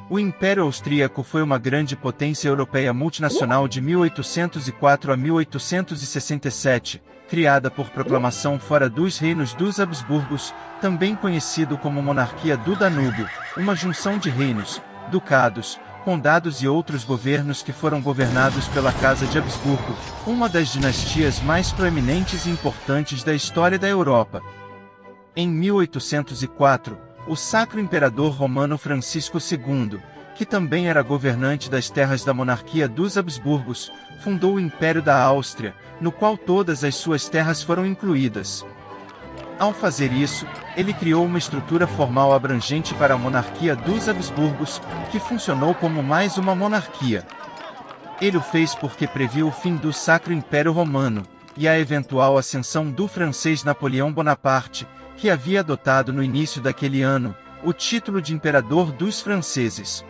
O Império Austríaco foi uma grande potência europeia multinacional de 1804 a 1867, criada por proclamação fora dos reinos dos Habsburgos, também conhecido como Monarquia do Danúbio, uma junção de reinos, ducados, condados e outros governos que foram governados pela Casa de Habsburgo, uma das dinastias mais proeminentes e importantes da história da Europa. Em 1804, o Sacro Imperador Romano Francisco II, que também era governante das terras da monarquia dos Habsburgos, fundou o Império da Áustria, no qual todas as suas terras foram incluídas. Ao fazer isso, ele criou uma estrutura formal abrangente para a monarquia dos Habsburgos, que funcionou como mais uma monarquia. Ele o fez porque previu o fim do Sacro Império Romano, e a eventual ascensão do francês Napoleão Bonaparte, que havia adotado no início daquele ano o título de Imperador dos Franceses.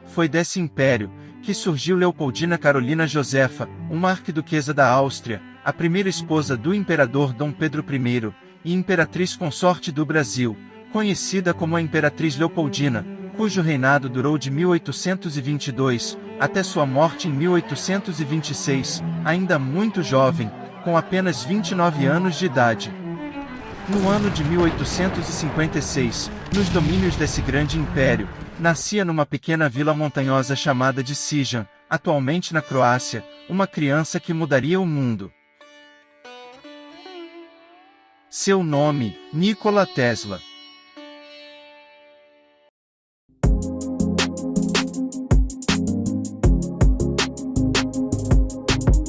Foi desse império que surgiu Leopoldina Carolina Josefa, uma arquiduquesa da Áustria, a primeira esposa do imperador Dom Pedro I, e imperatriz consorte do Brasil, conhecida como a Imperatriz Leopoldina, cujo reinado durou de 1822 até sua morte em 1826, ainda muito jovem, com apenas 29 anos de idade. No ano de 1856, nos domínios desse grande império, nascia numa pequena vila montanhosa chamada de Sijan, atualmente na Croácia, uma criança que mudaria o mundo. Seu nome, Nikola Tesla.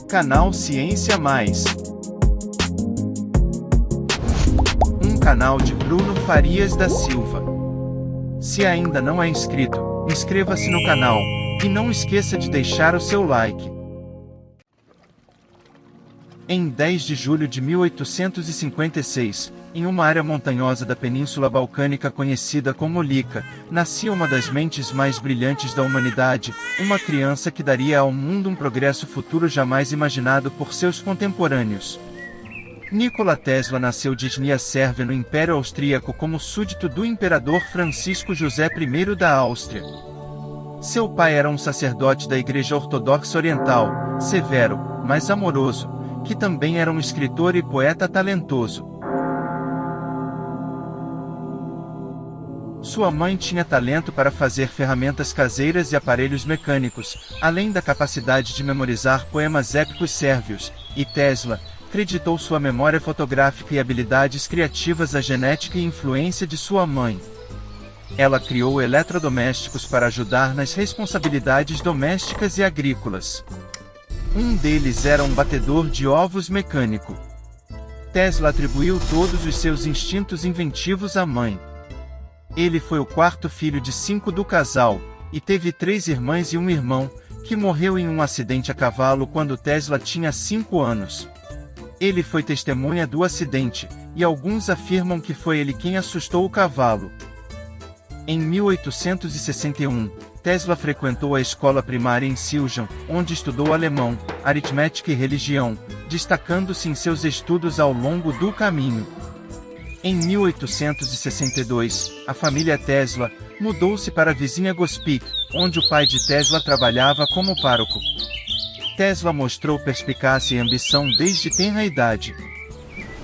Canal Ciência Mais. Um canal de Bruno Farias da Silva. Se ainda não é inscrito, inscreva-se no canal, e não esqueça de deixar o seu like. Em 10 de julho de 1856, em uma área montanhosa da Península Balcânica conhecida como Lica, nascia uma das mentes mais brilhantes da humanidade, uma criança que daria ao mundo um progresso futuro jamais imaginado por seus contemporâneos. Nikola Tesla nasceu de etnia sérvia no Império Austríaco como súdito do imperador Francisco José I da Áustria. Seu pai era um sacerdote da Igreja Ortodoxa Oriental, severo, mas amoroso, que também era um escritor e poeta talentoso. Sua mãe tinha talento para fazer ferramentas caseiras e aparelhos mecânicos, além da capacidade de memorizar poemas épicos sérvios, e Tesla acreditou sua memória fotográfica e habilidades criativas à genética e influência de sua mãe. Ela criou eletrodomésticos para ajudar nas responsabilidades domésticas e agrícolas. Um deles era um batedor de ovos mecânico. Tesla atribuiu todos os seus instintos inventivos à mãe. Ele foi o quarto filho de 5 do casal, e teve 3 irmãs e um irmão, que morreu em um acidente a cavalo quando Tesla tinha 5 anos. Ele foi testemunha do acidente, e alguns afirmam que foi ele quem assustou o cavalo. Em 1861, Tesla frequentou a escola primária em Silján, onde estudou alemão, aritmética e religião, destacando-se em seus estudos ao longo do caminho. Em 1862, a família Tesla mudou-se para a vizinha Gospić, onde o pai de Tesla trabalhava como pároco. Tesla mostrou perspicácia e ambição desde tenra idade.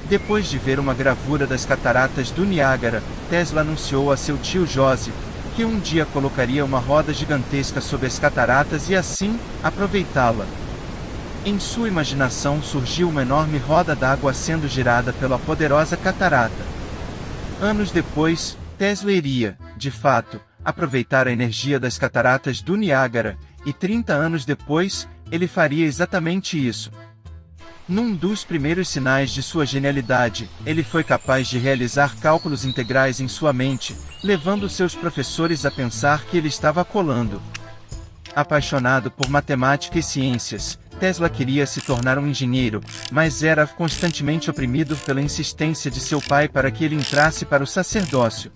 Depois de ver uma gravura das cataratas do Niágara, Tesla anunciou a seu tio Joseph que um dia colocaria uma roda gigantesca sobre as cataratas e assim, aproveitá-la. Em sua imaginação surgiu uma enorme roda d'água sendo girada pela poderosa catarata. Anos depois, Tesla iria, de fato, aproveitar a energia das cataratas do Niágara, e 30 anos depois, ele faria exatamente isso. Num dos primeiros sinais de sua genialidade, ele foi capaz de realizar cálculos integrais em sua mente, levando seus professores a pensar que ele estava colando. Apaixonado por matemática e ciências, Tesla queria se tornar um engenheiro, mas era constantemente oprimido pela insistência de seu pai para que ele entrasse para o sacerdócio.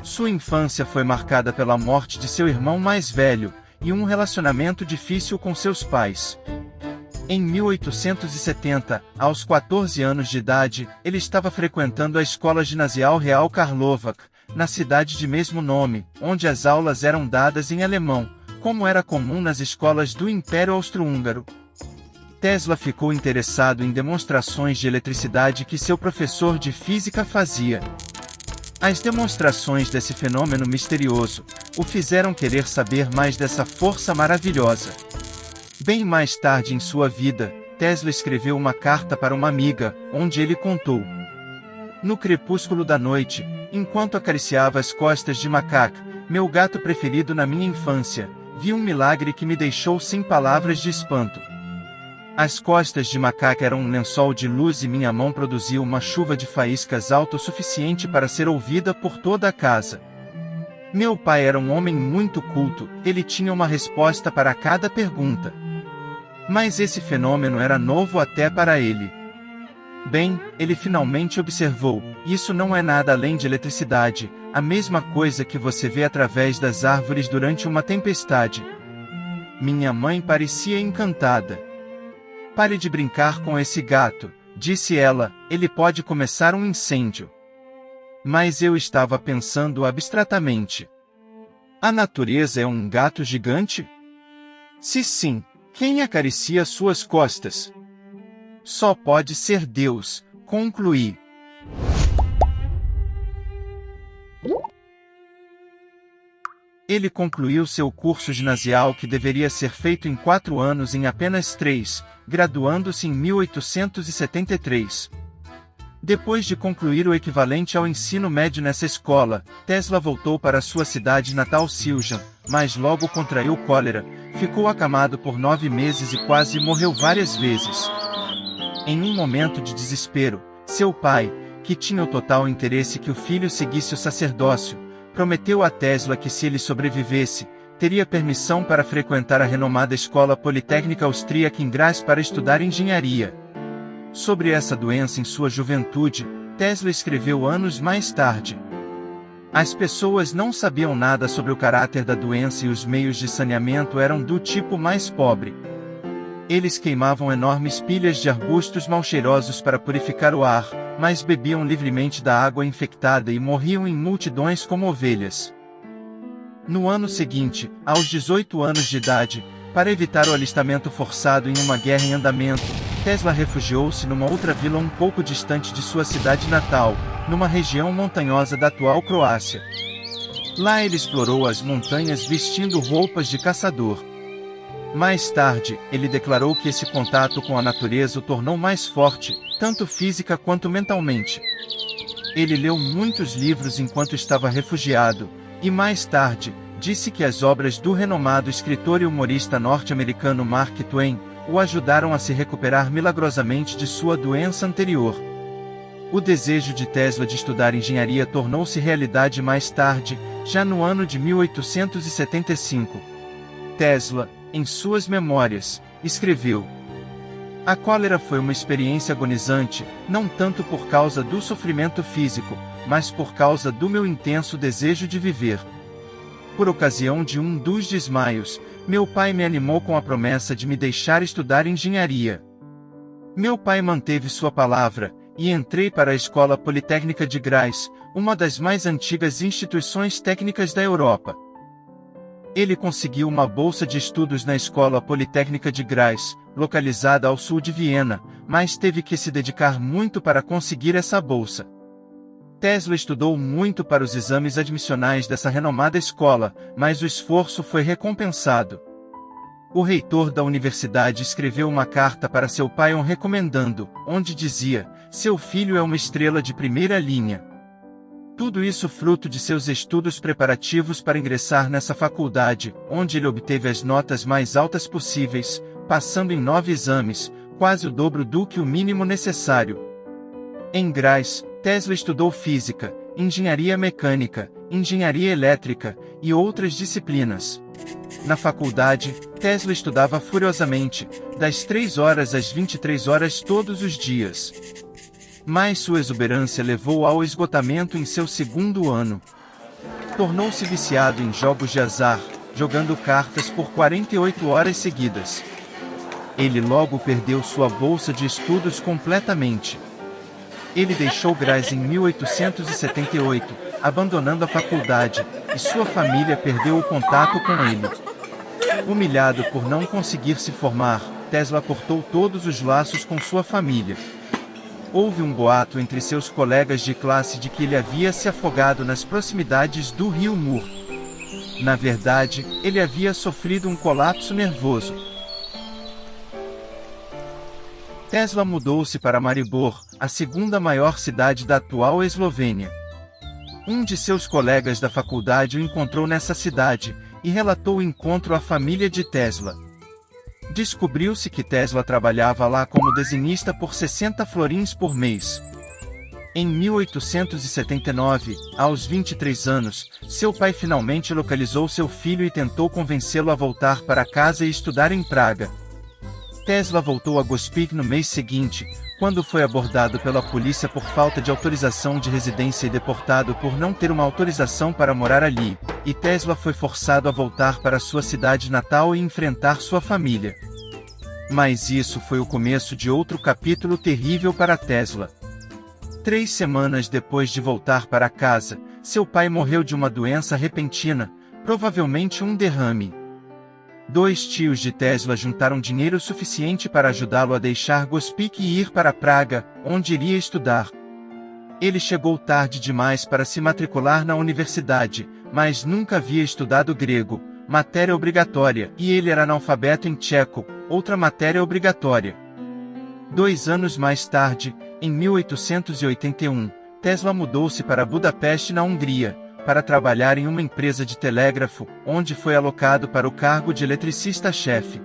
Sua infância foi marcada pela morte de seu irmão mais velho, e um relacionamento difícil com seus pais. Em 1870, aos 14 anos de idade, ele estava frequentando a Escola Ginasial Real Karlovac, na cidade de mesmo nome, onde as aulas eram dadas em alemão, como era comum nas escolas do Império Austro-Húngaro. Tesla ficou interessado em demonstrações de eletricidade que seu professor de física fazia. As demonstrações desse fenômeno misterioso o fizeram querer saber mais dessa força maravilhosa. Bem mais tarde em sua vida, Tesla escreveu uma carta para uma amiga, onde ele contou: no crepúsculo da noite, enquanto acariciava as costas de Macaque, meu gato preferido na minha infância, vi um milagre que me deixou sem palavras de espanto. As costas de Macaque eram um lençol de luz e minha mão produziu uma chuva de faíscas alta o suficiente para ser ouvida por toda a casa. Meu pai era um homem muito culto, ele tinha uma resposta para cada pergunta. Mas esse fenômeno era novo até para ele. Bem, ele finalmente observou, isso não é nada além de eletricidade, a mesma coisa que você vê através das árvores durante uma tempestade. Minha mãe parecia encantada. Pare de brincar com esse gato, disse ela, ele pode começar um incêndio. Mas eu estava pensando abstratamente. A natureza é um gato gigante? Se sim, quem acaricia suas costas? Só pode ser Deus, concluí. Ele concluiu seu curso ginasial que deveria ser feito em 4 anos em apenas 3, graduando-se em 1873. Depois de concluir o equivalente ao ensino médio nessa escola, Tesla voltou para sua cidade natal Siljan, mas logo contraiu cólera, ficou acamado por 9 meses e quase morreu várias vezes. Em um momento de desespero, seu pai, que tinha o total interesse que o filho seguisse o sacerdócio, prometeu a Tesla que se ele sobrevivesse, teria permissão para frequentar a renomada Escola Politécnica Austríaca em Graz para estudar engenharia. Sobre essa doença em sua juventude, Tesla escreveu anos mais tarde. As pessoas não sabiam nada sobre o caráter da doença e os meios de saneamento eram do tipo mais pobre. Eles queimavam enormes pilhas de arbustos mal cheirosos para purificar o ar, mas bebiam livremente da água infectada e morriam em multidões como ovelhas. No ano seguinte, aos 18 anos de idade, para evitar o alistamento forçado em uma guerra em andamento, Tesla refugiou-se numa outra vila um pouco distante de sua cidade natal, numa região montanhosa da atual Croácia. Lá ele explorou as montanhas vestindo roupas de caçador. Mais tarde, ele declarou que esse contato com a natureza o tornou mais forte, tanto física quanto mentalmente. Ele leu muitos livros enquanto estava refugiado, e mais tarde, disse que as obras do renomado escritor e humorista norte-americano Mark Twain o ajudaram a se recuperar milagrosamente de sua doença anterior. O desejo de Tesla de estudar engenharia tornou-se realidade mais tarde, já no ano de 1875. Tesla, em suas memórias, escreveu: a cólera foi uma experiência agonizante, não tanto por causa do sofrimento físico, mas por causa do meu intenso desejo de viver. Por ocasião de um dos desmaios, meu pai me animou com a promessa de me deixar estudar engenharia. Meu pai manteve sua palavra, e entrei para a Escola Politécnica de Graz, uma das mais antigas instituições técnicas da Europa. Ele conseguiu uma bolsa de estudos na Escola Politécnica de Graz, localizada ao sul de Viena, mas teve que se dedicar muito para conseguir essa bolsa. Tesla estudou muito para os exames admissionais dessa renomada escola, mas o esforço foi recompensado. O reitor da universidade escreveu uma carta para seu pai o recomendando, onde dizia: seu filho é uma estrela de primeira linha. Tudo isso fruto de seus estudos preparativos para ingressar nessa faculdade, onde ele obteve as notas mais altas possíveis, passando em 9 exames, quase o dobro do que o mínimo necessário. Em Graz, Tesla estudou física, engenharia mecânica, engenharia elétrica e outras disciplinas. Na faculdade, Tesla estudava furiosamente, das 3 horas às 23 horas todos os dias. Mas sua exuberância levou ao esgotamento em seu 2º ano. Tornou-se viciado em jogos de azar, jogando cartas por 48 horas seguidas. Ele logo perdeu sua bolsa de estudos completamente. Ele deixou Graz em 1878, abandonando a faculdade, e sua família perdeu o contato com ele. Humilhado por não conseguir se formar, Tesla cortou todos os laços com sua família. Houve um boato entre seus colegas de classe de que ele havia se afogado nas proximidades do rio Mur. Na verdade, ele havia sofrido um colapso nervoso. Tesla mudou-se para Maribor, a segunda maior cidade da atual Eslovênia. Um de seus colegas da faculdade o encontrou nessa cidade, e relatou o encontro à família de Tesla. Descobriu-se que Tesla trabalhava lá como desenhista por 60 florins por mês. Em 1879, aos 23 anos, seu pai finalmente localizou seu filho e tentou convencê-lo a voltar para casa e estudar em Praga. Tesla voltou a Gospić no mês seguinte, quando foi abordado pela polícia por falta de autorização de residência e deportado por não ter uma autorização para morar ali, e Tesla foi forçado a voltar para sua cidade natal e enfrentar sua família. Mas isso foi o começo de outro capítulo terrível para Tesla. 3 semanas depois de voltar para casa, seu pai morreu de uma doença repentina, provavelmente um derrame. 2 tios de Tesla juntaram dinheiro suficiente para ajudá-lo a deixar Gospić e ir para Praga, onde iria estudar. Ele chegou tarde demais para se matricular na universidade, mas nunca havia estudado grego, matéria obrigatória, e ele era analfabeto em tcheco, outra matéria obrigatória. 2 anos mais tarde, em 1881, Tesla mudou-se para Budapeste, na Hungria, para trabalhar em uma empresa de telégrafo, onde foi alocado para o cargo de eletricista-chefe.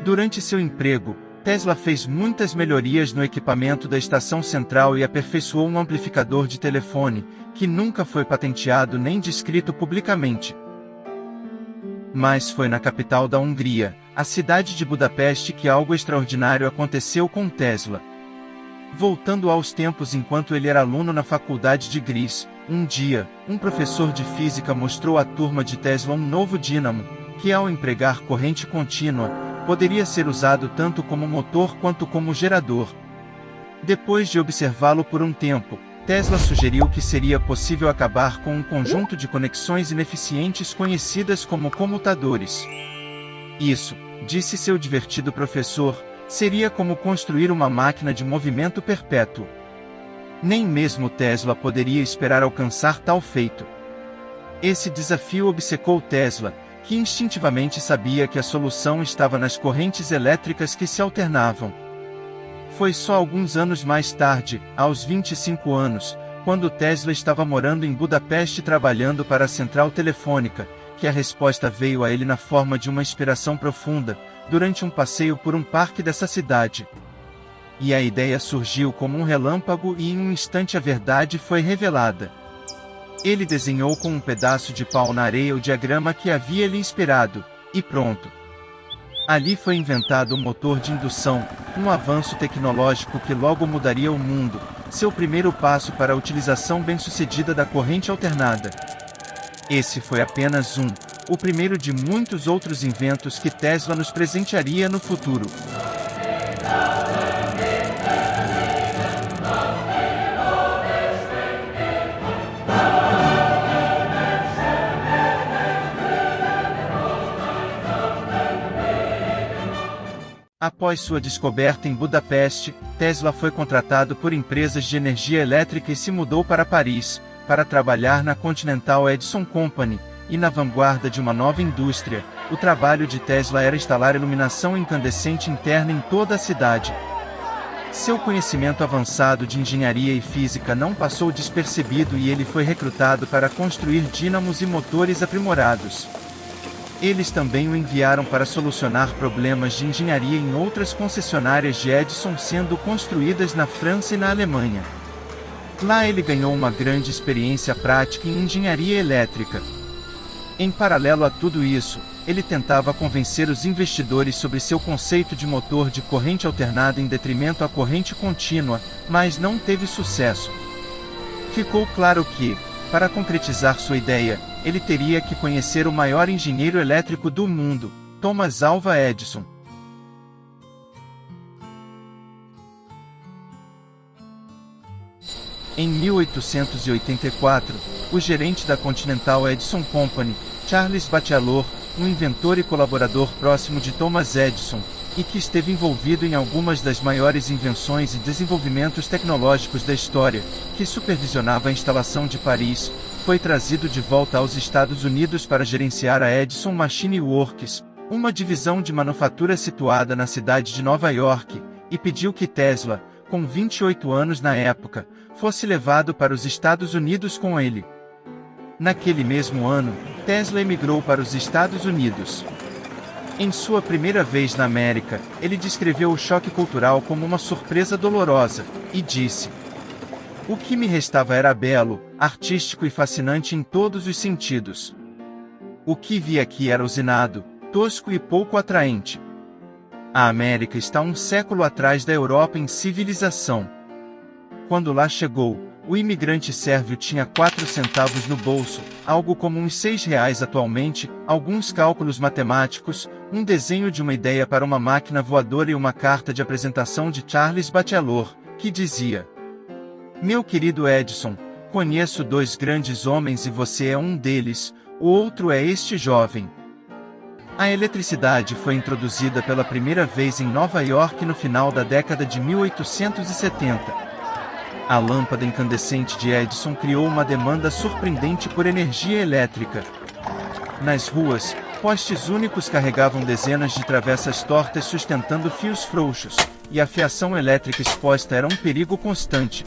Durante seu emprego, Tesla fez muitas melhorias no equipamento da estação central e aperfeiçoou um amplificador de telefone, que nunca foi patenteado nem descrito publicamente. Mas foi na capital da Hungria, a cidade de Budapeste, que algo extraordinário aconteceu com Tesla. Voltando aos tempos enquanto ele era aluno na faculdade de Gris, um dia, um professor de física mostrou à turma de Tesla um novo dínamo, que ao empregar corrente contínua, poderia ser usado tanto como motor quanto como gerador. Depois de observá-lo por um tempo, Tesla sugeriu que seria possível acabar com um conjunto de conexões ineficientes conhecidas como comutadores. Isso, disse seu divertido professor, seria como construir uma máquina de movimento perpétuo. Nem mesmo Tesla poderia esperar alcançar tal feito. Esse desafio obcecou Tesla, que instintivamente sabia que a solução estava nas correntes elétricas que se alternavam. Foi só alguns anos mais tarde, aos 25 anos, quando Tesla estava morando em Budapeste trabalhando para a central telefônica, que a resposta veio a ele na forma de uma inspiração profunda, durante um passeio por um parque dessa cidade. E a ideia surgiu como um relâmpago e em um instante a verdade foi revelada. Ele desenhou com um pedaço de pau na areia o diagrama que havia lhe inspirado, e pronto. Ali foi inventado o motor de indução, um avanço tecnológico que logo mudaria o mundo, seu primeiro passo para a utilização bem-sucedida da corrente alternada. Esse foi apenas o primeiro de muitos outros inventos que Tesla nos presentearia no futuro. Após sua descoberta em Budapeste, Tesla foi contratado por empresas de energia elétrica e se mudou para Paris, para trabalhar na Continental Edison Company, e na vanguarda de uma nova indústria. O trabalho de Tesla era instalar iluminação incandescente interna em toda a cidade. Seu conhecimento avançado de engenharia e física não passou despercebido e ele foi recrutado para construir dínamos e motores aprimorados. Eles também o enviaram para solucionar problemas de engenharia em outras concessionárias de Edison sendo construídas na França e na Alemanha. Lá ele ganhou uma grande experiência prática em engenharia elétrica. Em paralelo a tudo isso, ele tentava convencer os investidores sobre seu conceito de motor de corrente alternada em detrimento à corrente contínua, mas não teve sucesso. Ficou claro que, para concretizar sua ideia, ele teria que conhecer o maior engenheiro elétrico do mundo, Thomas Alva Edison. Em 1884, o gerente da Continental Edison Company, Charles Batchelor, um inventor e colaborador próximo de Thomas Edison, e que esteve envolvido em algumas das maiores invenções e desenvolvimentos tecnológicos da história, que supervisionava a instalação de Paris, foi trazido de volta aos Estados Unidos para gerenciar a Edison Machine Works, uma divisão de manufatura situada na cidade de Nova York, e pediu que Tesla, com 28 anos na época, fosse levado para os Estados Unidos com ele. Naquele mesmo ano, Tesla emigrou para os Estados Unidos. Em sua primeira vez na América, ele descreveu o choque cultural como uma surpresa dolorosa, e disse: "O que me restava era belo, artístico e fascinante em todos os sentidos. O que vi aqui era usinado, tosco e pouco atraente. A América está um século atrás da Europa em civilização." Quando lá chegou, o imigrante sérvio tinha 4 centavos no bolso, algo como uns R$ 6 atualmente, alguns cálculos matemáticos, um desenho de uma ideia para uma máquina voadora e uma carta de apresentação de Charles Batchelor, que dizia: "Meu querido Edison, conheço 2 grandes homens e você é um deles, o outro é este jovem." A eletricidade foi introduzida pela primeira vez em Nova York no final da década de 1870. A lâmpada incandescente de Edison criou uma demanda surpreendente por energia elétrica. Nas ruas, postes únicos carregavam dezenas de travessas tortas sustentando fios frouxos, e a fiação elétrica exposta era um perigo constante.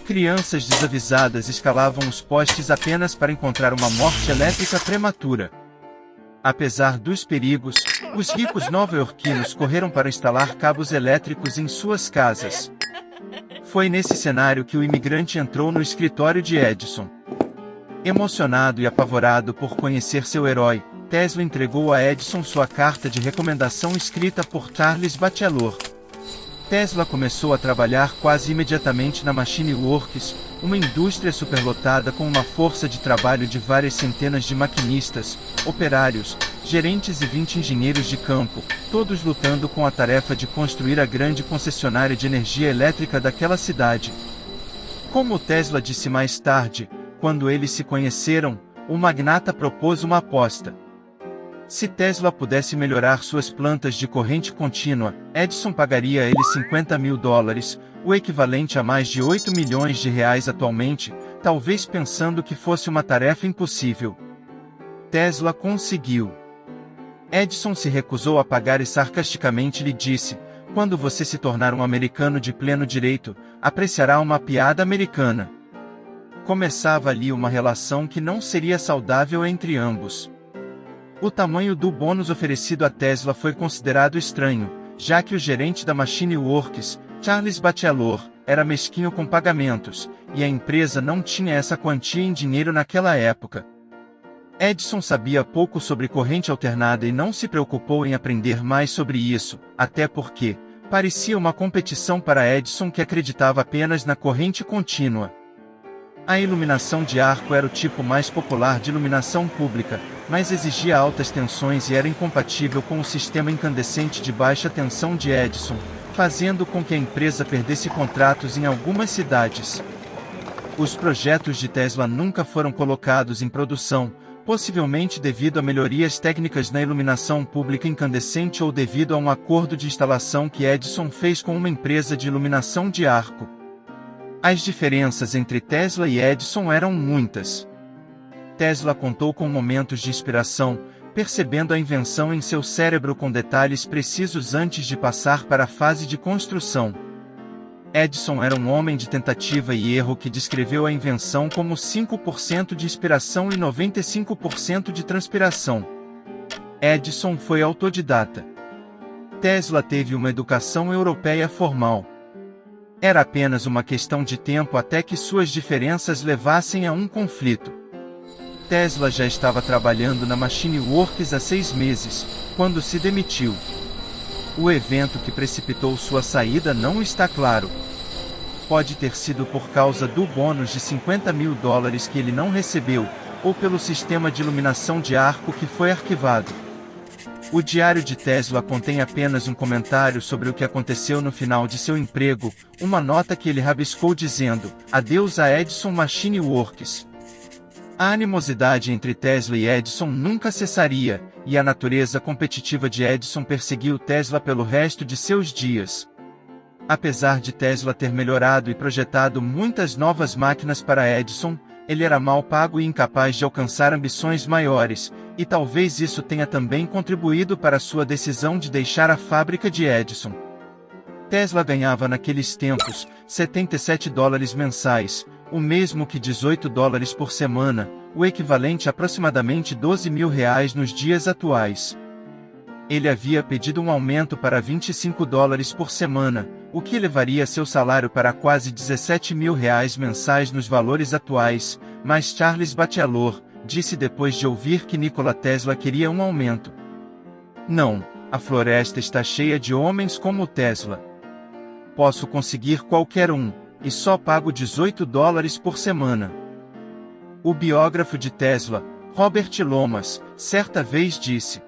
Crianças desavisadas escalavam os postes apenas para encontrar uma morte elétrica prematura. Apesar dos perigos, os ricos nova-iorquinos correram para instalar cabos elétricos em suas casas. Foi nesse cenário que o imigrante entrou no escritório de Edison. Emocionado e apavorado por conhecer seu herói, Tesla entregou a Edison sua carta de recomendação escrita por Charles Batchelor. Tesla começou a trabalhar quase imediatamente na Machine Works, uma indústria superlotada com uma força de trabalho de várias centenas de maquinistas, operários, gerentes e 20 engenheiros de campo, todos lutando com a tarefa de construir a grande concessionária de energia elétrica daquela cidade. Como Tesla disse mais tarde, quando eles se conheceram, o magnata propôs uma aposta. Se Tesla pudesse melhorar suas plantas de corrente contínua, Edison pagaria a ele $50 mil, o equivalente a mais de R$ 8 milhões atualmente, talvez pensando que fosse uma tarefa impossível. Tesla conseguiu. Edison se recusou a pagar e sarcasticamente lhe disse: "Quando você se tornar um americano de pleno direito, apreciará uma piada americana." Começava ali uma relação que não seria saudável entre ambos. O tamanho do bônus oferecido a Tesla foi considerado estranho, já que o gerente da Machine Works, Charles Batchelor, era mesquinho com pagamentos, e a empresa não tinha essa quantia em dinheiro naquela época. Edison sabia pouco sobre corrente alternada e não se preocupou em aprender mais sobre isso, até porque parecia uma competição para Edison, que acreditava apenas na corrente contínua. A iluminação de arco era o tipo mais popular de iluminação pública, mas exigia altas tensões e era incompatível com o sistema incandescente de baixa tensão de Edison, fazendo com que a empresa perdesse contratos em algumas cidades. Os projetos de Tesla nunca foram colocados em produção, possivelmente devido a melhorias técnicas na iluminação pública incandescente ou devido a um acordo de instalação que Edison fez com uma empresa de iluminação de arco. As diferenças entre Tesla e Edison eram muitas. Tesla contou com momentos de inspiração, percebendo a invenção em seu cérebro com detalhes precisos antes de passar para a fase de construção. Edison era um homem de tentativa e erro que descreveu a invenção como 5% de inspiração e 95% de transpiração. Edison foi autodidata. Tesla teve uma educação europeia formal. Era apenas uma questão de tempo até que suas diferenças levassem a um conflito. Tesla já estava trabalhando na Machine Works há 6 meses, quando se demitiu. O evento que precipitou sua saída não está claro. Pode ter sido por causa do bônus de $50 mil que ele não recebeu, ou pelo sistema de iluminação de arco que foi arquivado. O diário de Tesla contém apenas um comentário sobre o que aconteceu no final de seu emprego, uma nota que ele rabiscou dizendo: "Adeus a Edison Machine Works". A animosidade entre Tesla e Edison nunca cessaria, e a natureza competitiva de Edison perseguiu Tesla pelo resto de seus dias. Apesar de Tesla ter melhorado e projetado muitas novas máquinas para Edison, ele era mal pago e incapaz de alcançar ambições maiores, e talvez isso tenha também contribuído para sua decisão de deixar a fábrica de Edison. Tesla ganhava naqueles tempos $77 mensais, o mesmo que $18 por semana, o equivalente a aproximadamente R$ 12.000 nos dias atuais. Ele havia pedido um aumento para $25 por semana, o que elevaria seu salário para quase R$ 17.000 mensais nos valores atuais, mas Charles Batchelor disse depois de ouvir que Nikola Tesla queria um aumento: "Não, a floresta está cheia de homens como o Tesla. Posso conseguir qualquer um, e só pago $18 por semana." O biógrafo de Tesla, Robert Lomas, certa vez disse: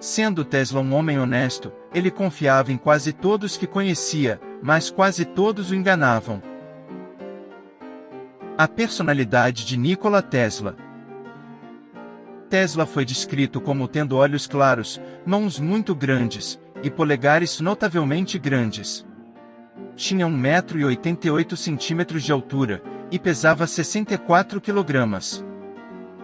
"Sendo Tesla um homem honesto, ele confiava em quase todos que conhecia, mas quase todos o enganavam." A personalidade de Nikola Tesla. Tesla foi descrito como tendo olhos claros, mãos muito grandes, e polegares notavelmente grandes. Tinha 1,88 m de altura, e pesava 64 kg.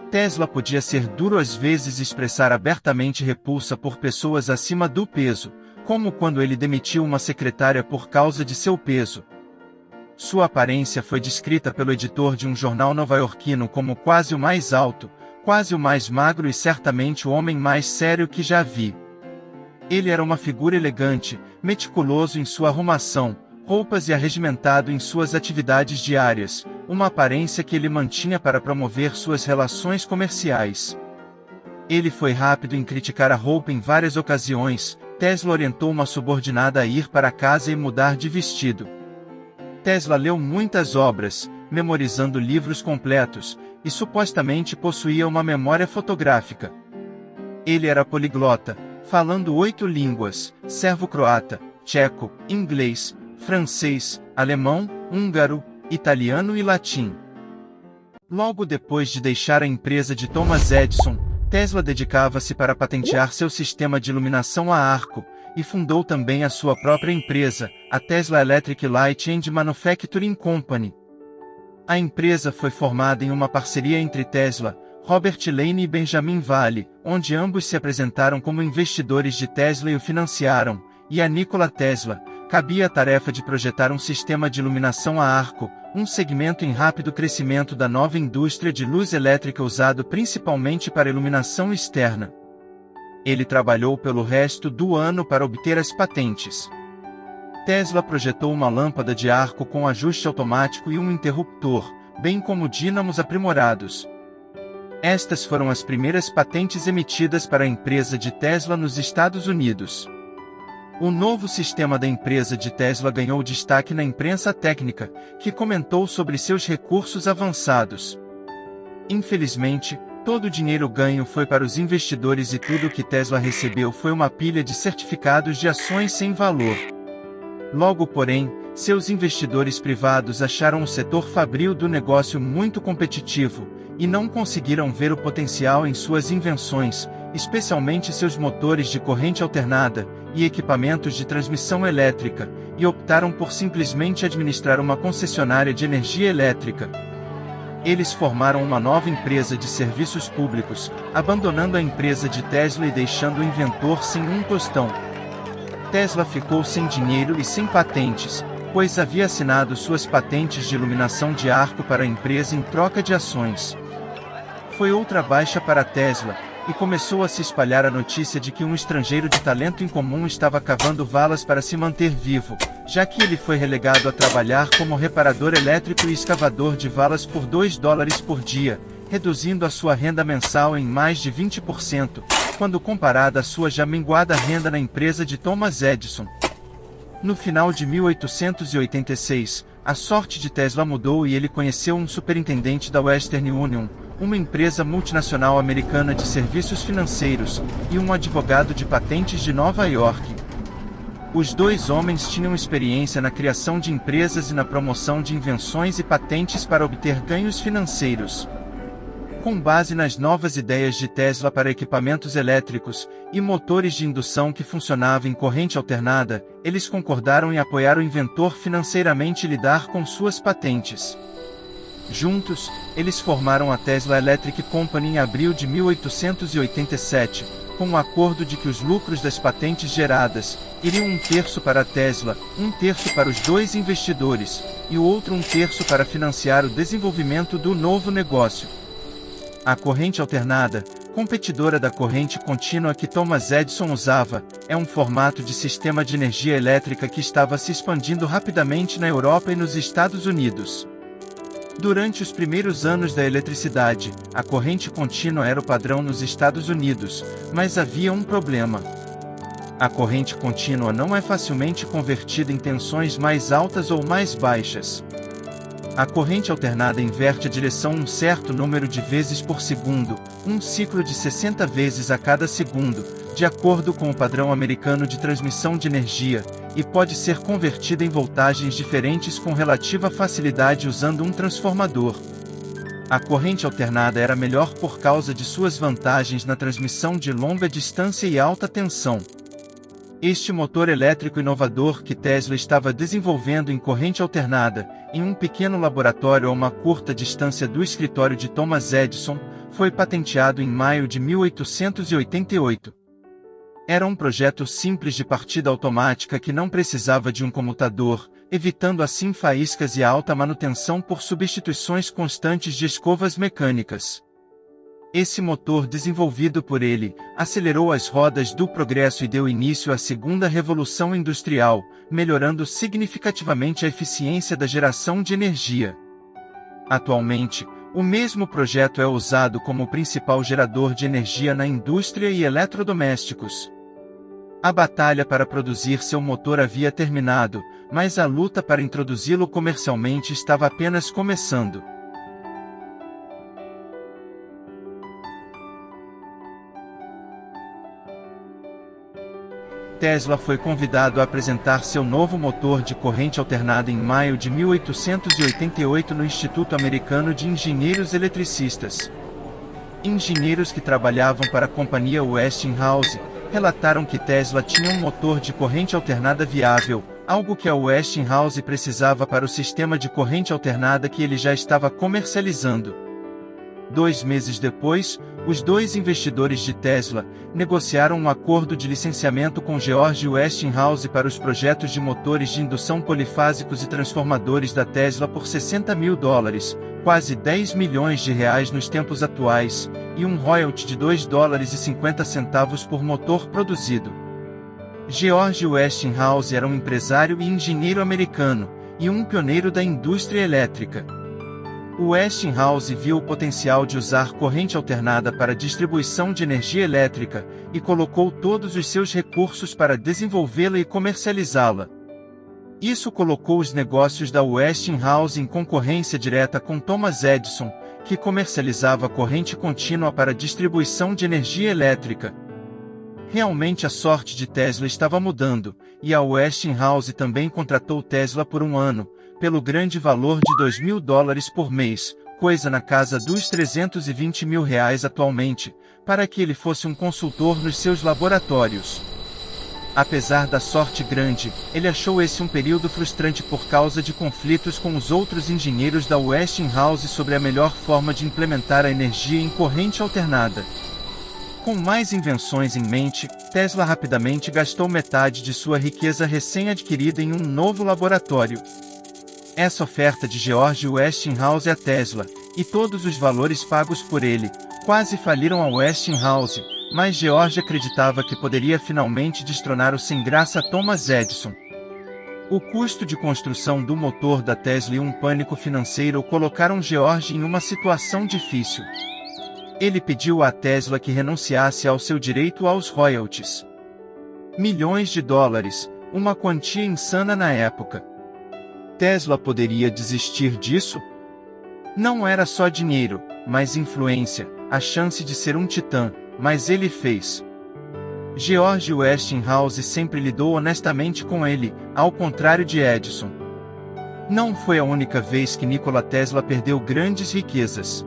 Tesla podia ser duro às vezes e expressar abertamente repulsa por pessoas acima do peso, como quando ele demitiu uma secretária por causa de seu peso. Sua aparência foi descrita pelo editor de um jornal nova-iorquino como quase o mais alto, quase o mais magro e certamente o homem mais sério que já vi. Ele era uma figura elegante, meticuloso em sua arrumação, roupas e arregimentado em suas atividades diárias, uma aparência que ele mantinha para promover suas relações comerciais. Ele foi rápido em criticar a roupa em várias ocasiões. Tesla orientou uma subordinada a ir para casa e mudar de vestido. Tesla leu muitas obras, memorizando livros completos, e supostamente possuía uma memória fotográfica. Ele era poliglota, falando 8 línguas: servo-croata, tcheco, inglês, francês, alemão, húngaro, italiano e latim. Logo depois de deixar a empresa de Thomas Edison, Tesla dedicava-se para patentear seu sistema de iluminação a arco, e fundou também a sua própria empresa, a Tesla Electric Light and Manufacturing Company. A empresa foi formada em uma parceria entre Tesla, Robert Lane e Benjamin Vale, onde ambos se apresentaram como investidores de Tesla e o financiaram, e a Nikola Tesla cabia a tarefa de projetar um sistema de iluminação a arco, um segmento em rápido crescimento da nova indústria de luz elétrica usado principalmente para iluminação externa. Ele trabalhou pelo resto do ano para obter as patentes. Tesla projetou uma lâmpada de arco com ajuste automático e um interruptor, bem como dínamos aprimorados. Estas foram as primeiras patentes emitidas para a empresa de Tesla nos Estados Unidos. O novo sistema da empresa de Tesla ganhou destaque na imprensa técnica, que comentou sobre seus recursos avançados. Infelizmente, todo o dinheiro ganho foi para os investidores e tudo o que Tesla recebeu foi uma pilha de certificados de ações sem valor. Logo, porém, seus investidores privados acharam o setor fabril do negócio muito competitivo, e não conseguiram ver o potencial em suas invenções, especialmente seus motores de corrente alternada e equipamentos de transmissão elétrica, e optaram por simplesmente administrar uma concessionária de energia elétrica. Eles formaram uma nova empresa de serviços públicos, abandonando a empresa de Tesla e deixando o inventor sem um tostão. Tesla ficou sem dinheiro e sem patentes, pois havia assinado suas patentes de iluminação de arco para a empresa em troca de ações. Foi outra baixa para a Tesla, e começou a se espalhar a notícia de que um estrangeiro de talento incomum estava cavando valas para se manter vivo, já que ele foi relegado a trabalhar como reparador elétrico e escavador de valas por $2 por dia, reduzindo a sua renda mensal em mais de 20%, quando comparada à sua já minguada renda na empresa de Thomas Edison. No final de 1886, A sorte de Tesla mudou e ele conheceu um superintendente da Western Union, uma empresa multinacional americana de serviços financeiros, e um advogado de patentes de Nova York. Os dois homens tinham experiência na criação de empresas e na promoção de invenções e patentes para obter ganhos financeiros. Com base nas novas ideias de Tesla para equipamentos elétricos e motores de indução que funcionavam em corrente alternada, eles concordaram em apoiar o inventor financeiramente e lidar com suas patentes. Juntos, eles formaram a Tesla Electric Company em abril de 1887, com o acordo de que os lucros das patentes geradas iriam 1/3 para a Tesla, 1/3 para os dois investidores, e o outro 1/3 para financiar o desenvolvimento do novo negócio. A corrente alternada, competidora da corrente contínua que Thomas Edison usava, é um formato de sistema de energia elétrica que estava se expandindo rapidamente na Europa e nos Estados Unidos. Durante os primeiros anos da eletricidade, a corrente contínua era o padrão nos Estados Unidos, mas havia um problema. A corrente contínua não é facilmente convertida em tensões mais altas ou mais baixas. A corrente alternada inverte a direção um certo número de vezes por segundo, um ciclo de 60 vezes a cada segundo, de acordo com o padrão americano de transmissão de energia, e pode ser convertida em voltagens diferentes com relativa facilidade usando um transformador. A corrente alternada era melhor por causa de suas vantagens na transmissão de longa distância e alta tensão. Este motor elétrico inovador que Tesla estava desenvolvendo em corrente alternada, em um pequeno laboratório a uma curta distância do escritório de Thomas Edison, foi patenteado em maio de 1888. Era um projeto simples de partida automática que não precisava de um comutador, evitando assim faíscas e alta manutenção por substituições constantes de escovas mecânicas. Esse motor desenvolvido por ele, acelerou as rodas do progresso e deu início à segunda revolução industrial, melhorando significativamente a eficiência da geração de energia. Atualmente, o mesmo projeto é usado como o principal gerador de energia na indústria e eletrodomésticos. A batalha para produzir seu motor havia terminado, mas a luta para introduzi-lo comercialmente estava apenas começando. Tesla foi convidado a apresentar seu novo motor de corrente alternada em maio de 1888 no Instituto Americano de Engenheiros Eletricistas. Engenheiros que trabalhavam para a companhia Westinghouse relataram que Tesla tinha um motor de corrente alternada viável, algo que a Westinghouse precisava para o sistema de corrente alternada que ele já estava comercializando. 2 meses depois, os dois investidores de Tesla negociaram um acordo de licenciamento com George Westinghouse para os projetos de motores de indução polifásicos e transformadores da Tesla por $60 mil, quase R$10 milhões nos tempos atuais, e um royalty de $2,50 por motor produzido. George Westinghouse era um empresário e engenheiro americano, e um pioneiro da indústria elétrica. O Westinghouse viu o potencial de usar corrente alternada para distribuição de energia elétrica, e colocou todos os seus recursos para desenvolvê-la e comercializá-la. Isso colocou os negócios da Westinghouse em concorrência direta com Thomas Edison, que comercializava corrente contínua para distribuição de energia elétrica. Realmente a sorte de Tesla estava mudando, e a Westinghouse também contratou Tesla por 1 ano, pelo grande valor de $2.000 por mês, coisa na casa dos R$320 mil atualmente, para que ele fosse um consultor nos seus laboratórios. Apesar da sorte grande, ele achou esse um período frustrante por causa de conflitos com os outros engenheiros da Westinghouse sobre a melhor forma de implementar a energia em corrente alternada. Com mais invenções em mente, Tesla rapidamente gastou metade de sua riqueza recém-adquirida em um novo laboratório. Essa oferta de George Westinghouse à Tesla, e todos os valores pagos por ele, quase faliram a Westinghouse, mas George acreditava que poderia finalmente destronar o sem-graça Thomas Edison. O custo de construção do motor da Tesla e um pânico financeiro colocaram George em uma situação difícil. Ele pediu à Tesla que renunciasse ao seu direito aos royalties. $milhões, uma quantia insana na época. Tesla poderia desistir disso? Não era só dinheiro, mas influência, a chance de ser um titã, mas ele fez. George Westinghouse sempre lidou honestamente com ele, ao contrário de Edison. Não foi a única vez que Nikola Tesla perdeu grandes riquezas.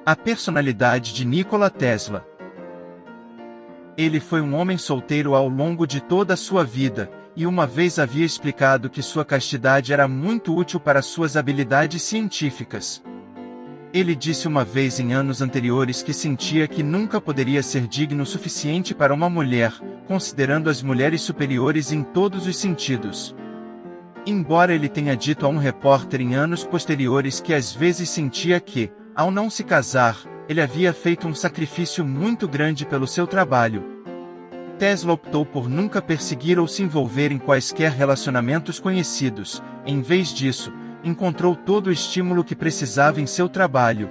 A personalidade de Nikola Tesla. Ele foi um homem solteiro ao longo de toda a sua vida, e uma vez havia explicado que sua castidade era muito útil para suas habilidades científicas. Ele disse uma vez em anos anteriores que sentia que nunca poderia ser digno o suficiente para uma mulher, considerando as mulheres superiores em todos os sentidos. Embora ele tenha dito a um repórter em anos posteriores que às vezes sentia que, ao não se casar, ele havia feito um sacrifício muito grande pelo seu trabalho. Tesla optou por nunca perseguir ou se envolver em quaisquer relacionamentos conhecidos. Em vez disso, encontrou todo o estímulo que precisava em seu trabalho.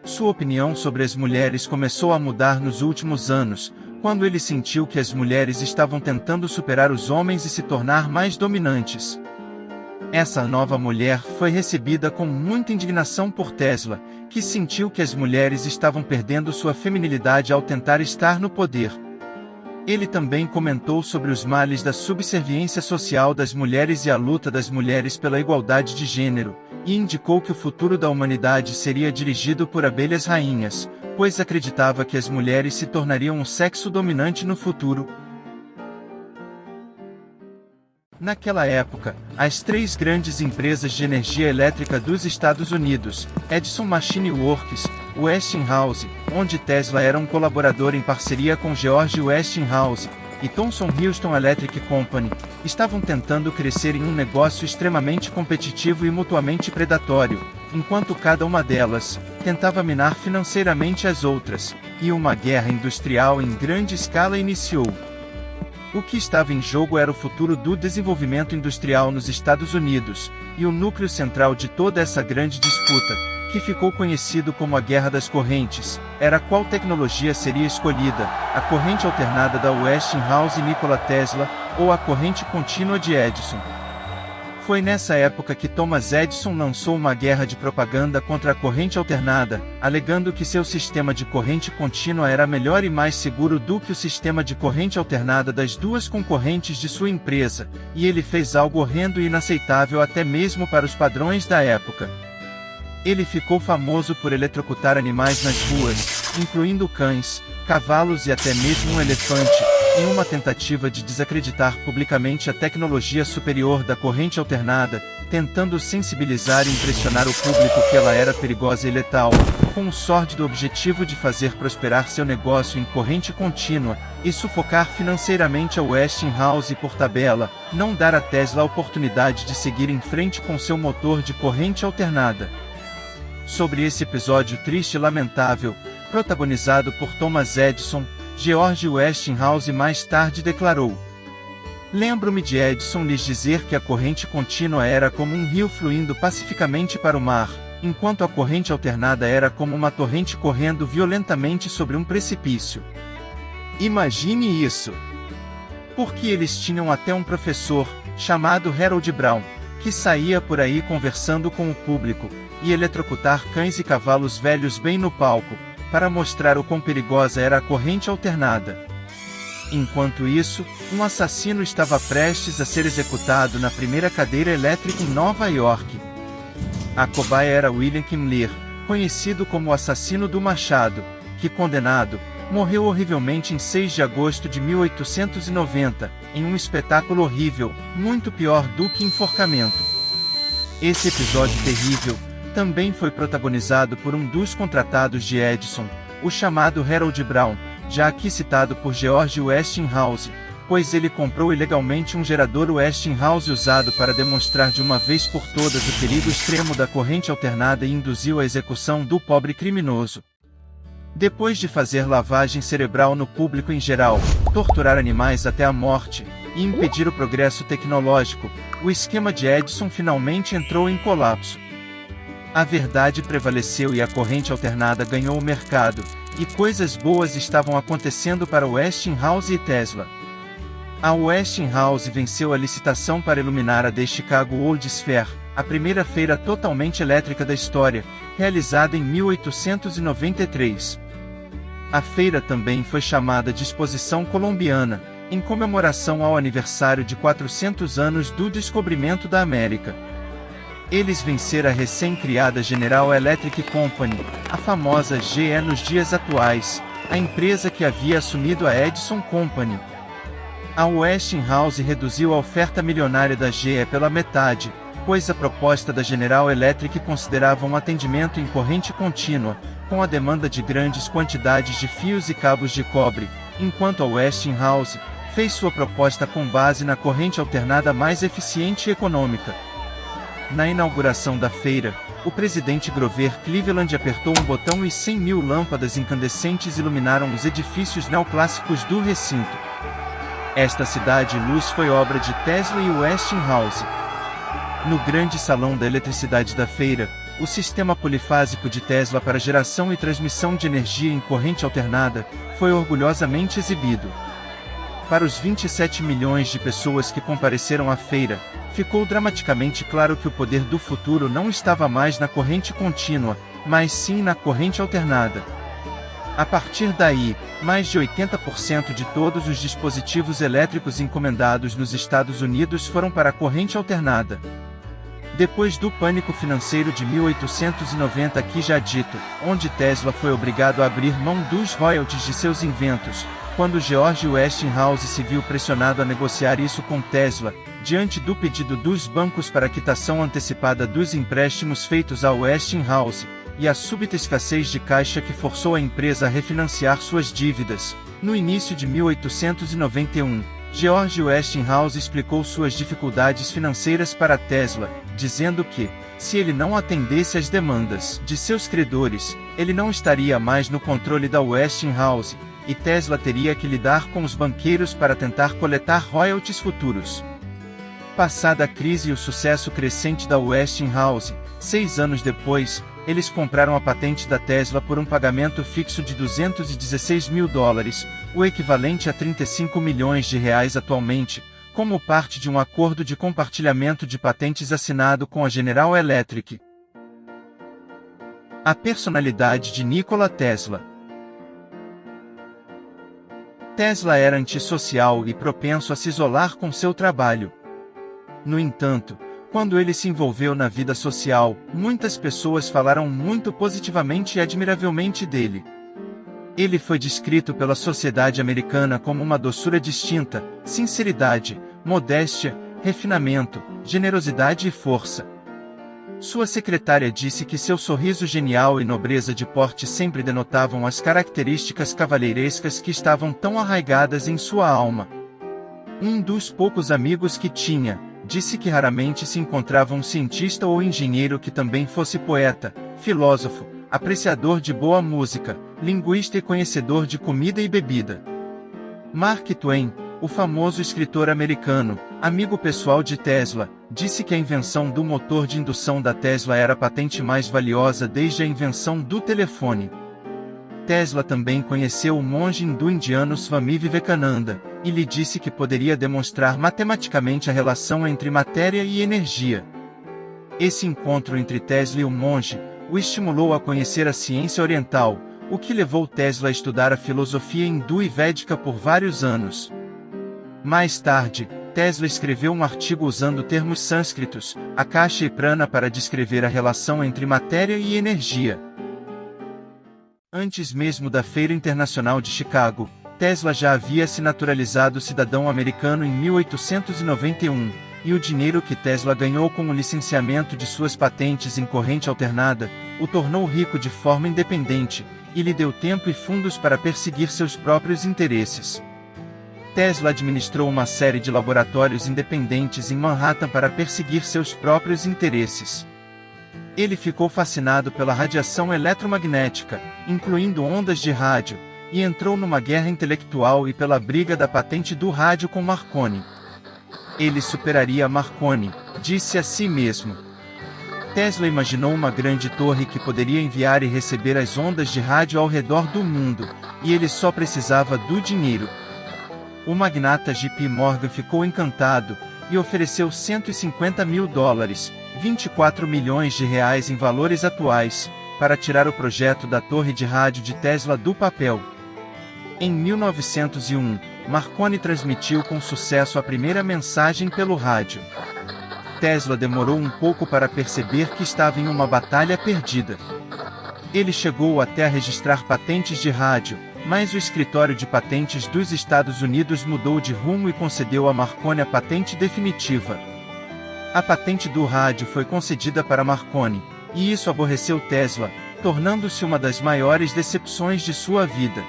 Sua opinião sobre as mulheres começou a mudar nos últimos anos, quando ele sentiu que as mulheres estavam tentando superar os homens e se tornar mais dominantes. Essa nova mulher foi recebida com muita indignação por Tesla, que sentiu que as mulheres estavam perdendo sua feminilidade ao tentar estar no poder. Ele também comentou sobre os males da subserviência social das mulheres e a luta das mulheres pela igualdade de gênero, e indicou que o futuro da humanidade seria dirigido por abelhas rainhas, pois acreditava que as mulheres se tornariam um sexo dominante no futuro. Naquela época, as três grandes empresas de energia elétrica dos Estados Unidos, Edison Machine Works, Westinghouse, onde Tesla era um colaborador em parceria com George Westinghouse, e Thomson Houston Electric Company, estavam tentando crescer em um negócio extremamente competitivo e mutuamente predatório, enquanto cada uma delas tentava minar financeiramente as outras, e uma guerra industrial em grande escala iniciou. O que estava em jogo era o futuro do desenvolvimento industrial nos Estados Unidos, e o núcleo central de toda essa grande disputa, que ficou conhecido como a Guerra das Correntes, era qual tecnologia seria escolhida, a corrente alternada da Westinghouse e Nikola Tesla, ou a corrente contínua de Edison. Foi nessa época que Thomas Edison lançou uma guerra de propaganda contra a corrente alternada, alegando que seu sistema de corrente contínua era melhor e mais seguro do que o sistema de corrente alternada das duas concorrentes de sua empresa, e ele fez algo horrendo e inaceitável até mesmo para os padrões da época. Ele ficou famoso por eletrocutar animais nas ruas, incluindo cães, cavalos e até mesmo um elefante, em uma tentativa de desacreditar publicamente a tecnologia superior da corrente alternada, tentando sensibilizar e impressionar o público que ela era perigosa e letal, com o sórdido objetivo de fazer prosperar seu negócio em corrente contínua, e sufocar financeiramente a Westinghouse e por tabela, não dar a Tesla a oportunidade de seguir em frente com seu motor de corrente alternada. Sobre esse episódio triste e lamentável, protagonizado por Thomas Edison, George Westinghouse mais tarde declarou: "Lembro-me de Edison lhes dizer que a corrente contínua era como um rio fluindo pacificamente para o mar, enquanto a corrente alternada era como uma torrente correndo violentamente sobre um precipício." Imagine isso! Porque eles tinham até um professor, chamado Harold Brown, que saía por aí conversando com o público, e eletrocutar cães e cavalos velhos bem no palco, para mostrar o quão perigosa era a corrente alternada. Enquanto isso, um assassino estava prestes a ser executado na primeira cadeira elétrica em Nova York. A cobaia era William Kimler, conhecido como o assassino do machado, que, condenado, morreu horrivelmente em 6 de agosto de 1890, em um espetáculo horrível, muito pior do que enforcamento. Esse episódio terrível também foi protagonizado por um dos contratados de Edison, o chamado Harold Brown, já aqui citado por George Westinghouse, pois ele comprou ilegalmente um gerador Westinghouse usado para demonstrar de uma vez por todas o perigo extremo da corrente alternada e induziu a execução do pobre criminoso. Depois de fazer lavagem cerebral no público em geral, torturar animais até a morte, e impedir o progresso tecnológico, o esquema de Edison finalmente entrou em colapso. A verdade prevaleceu e a corrente alternada ganhou o mercado, E coisas boas estavam acontecendo para Westinghouse e Tesla. A Westinghouse venceu a licitação para iluminar a The Chicago World's Fair, a primeira feira totalmente elétrica da história, realizada em 1893. A feira também foi chamada de Exposição Colombiana, em comemoração ao aniversário de 400 anos do descobrimento da América. Eles venceram a recém-criada General Electric Company, a famosa GE nos dias atuais, a empresa que havia assumido a Edison Company. A Westinghouse reduziu a oferta milionária da GE pela metade, pois a proposta da General Electric considerava um atendimento em corrente contínua, com a demanda de grandes quantidades de fios e cabos de cobre, enquanto a Westinghouse fez sua proposta com base na corrente alternada mais eficiente e econômica. Na inauguração da feira, o presidente Grover Cleveland apertou um botão e 100 mil lâmpadas incandescentes iluminaram os edifícios neoclássicos do recinto. Esta cidade-luz foi obra de Tesla e Westinghouse. No grande salão da eletricidade da feira, o sistema polifásico de Tesla para geração e transmissão de energia em corrente alternada foi orgulhosamente exibido. Para os 27 milhões de pessoas que compareceram à feira, ficou dramaticamente claro que o poder do futuro não estava mais na corrente contínua, mas sim na corrente alternada. A partir daí, mais de 80% de todos os dispositivos elétricos encomendados nos Estados Unidos foram para a corrente alternada. Depois do pânico financeiro de 1890 aqui já dito, onde Tesla foi obrigado a abrir mão dos royalties de seus inventos, quando George Westinghouse se viu pressionado a negociar isso com Tesla, diante do pedido dos bancos para a quitação antecipada dos empréstimos feitos à Westinghouse, e a súbita escassez de caixa que forçou a empresa a refinanciar suas dívidas, no início de 1891, George Westinghouse explicou suas dificuldades financeiras para Tesla, dizendo que, se ele não atendesse às demandas de seus credores, ele não estaria mais no controle da Westinghouse, e Tesla teria que lidar com os banqueiros para tentar coletar royalties futuros. Passada a crise e o sucesso crescente da Westinghouse, 6 anos depois, eles compraram a patente da Tesla por um pagamento fixo de $216 mil, o equivalente a 35 milhões de reais atualmente, como parte de um acordo de compartilhamento de patentes assinado com a General Electric. A personalidade de Nikola Tesla. Tesla era antissocial e propenso a se isolar com seu trabalho. No entanto, quando ele se envolveu na vida social, muitas pessoas falaram muito positivamente e admiravelmente dele. Ele foi descrito pela sociedade americana como uma doçura distinta, sinceridade, modéstia, refinamento, generosidade e força. Sua secretária disse que seu sorriso genial e nobreza de porte sempre denotavam as características cavalheirescas que estavam tão arraigadas em sua alma. Um dos poucos amigos que tinha, disse que raramente se encontrava um cientista ou engenheiro que também fosse poeta, filósofo, apreciador de boa música, linguista e conhecedor de comida e bebida. Mark Twain, o famoso escritor americano, amigo pessoal de Tesla, disse que a invenção do motor de indução da Tesla era a patente mais valiosa desde a invenção do telefone. Tesla também conheceu o monge hindu indiano Swami Vivekananda, e lhe disse que poderia demonstrar matematicamente a relação entre matéria e energia. Esse encontro entre Tesla e o monge o estimulou a conhecer a ciência oriental, o que levou Tesla a estudar a filosofia hindu e védica por vários anos. Mais tarde, Tesla escreveu um artigo usando termos sânscritos, akasha e prana, para descrever a relação entre matéria e energia. Antes mesmo da Feira Internacional de Chicago, Tesla já havia se naturalizado cidadão americano em 1891, e o dinheiro que Tesla ganhou com o licenciamento de suas patentes em corrente alternada, o tornou rico de forma independente, e lhe deu tempo e fundos para perseguir seus próprios interesses. Tesla administrou uma série de laboratórios independentes em Manhattan para perseguir seus próprios interesses. Ele ficou fascinado pela radiação eletromagnética, incluindo ondas de rádio, e entrou numa guerra intelectual e pela briga da patente do rádio com Marconi. Ele superaria Marconi, disse a si mesmo. Tesla imaginou uma grande torre que poderia enviar e receber as ondas de rádio ao redor do mundo, e ele só precisava do dinheiro. O magnata JP Morgan ficou encantado, e ofereceu $150 mil, 24 milhões de reais em valores atuais, para tirar o projeto da torre de rádio de Tesla do papel. Em 1901, Marconi transmitiu com sucesso a primeira mensagem pelo rádio. Tesla demorou um pouco para perceber que estava em uma batalha perdida. Ele chegou até a registrar patentes de rádio, mas o escritório de patentes dos Estados Unidos mudou de rumo e concedeu a Marconi a patente definitiva. A patente do rádio foi concedida para Marconi, e isso aborreceu Tesla, tornando-se uma das maiores decepções de sua vida.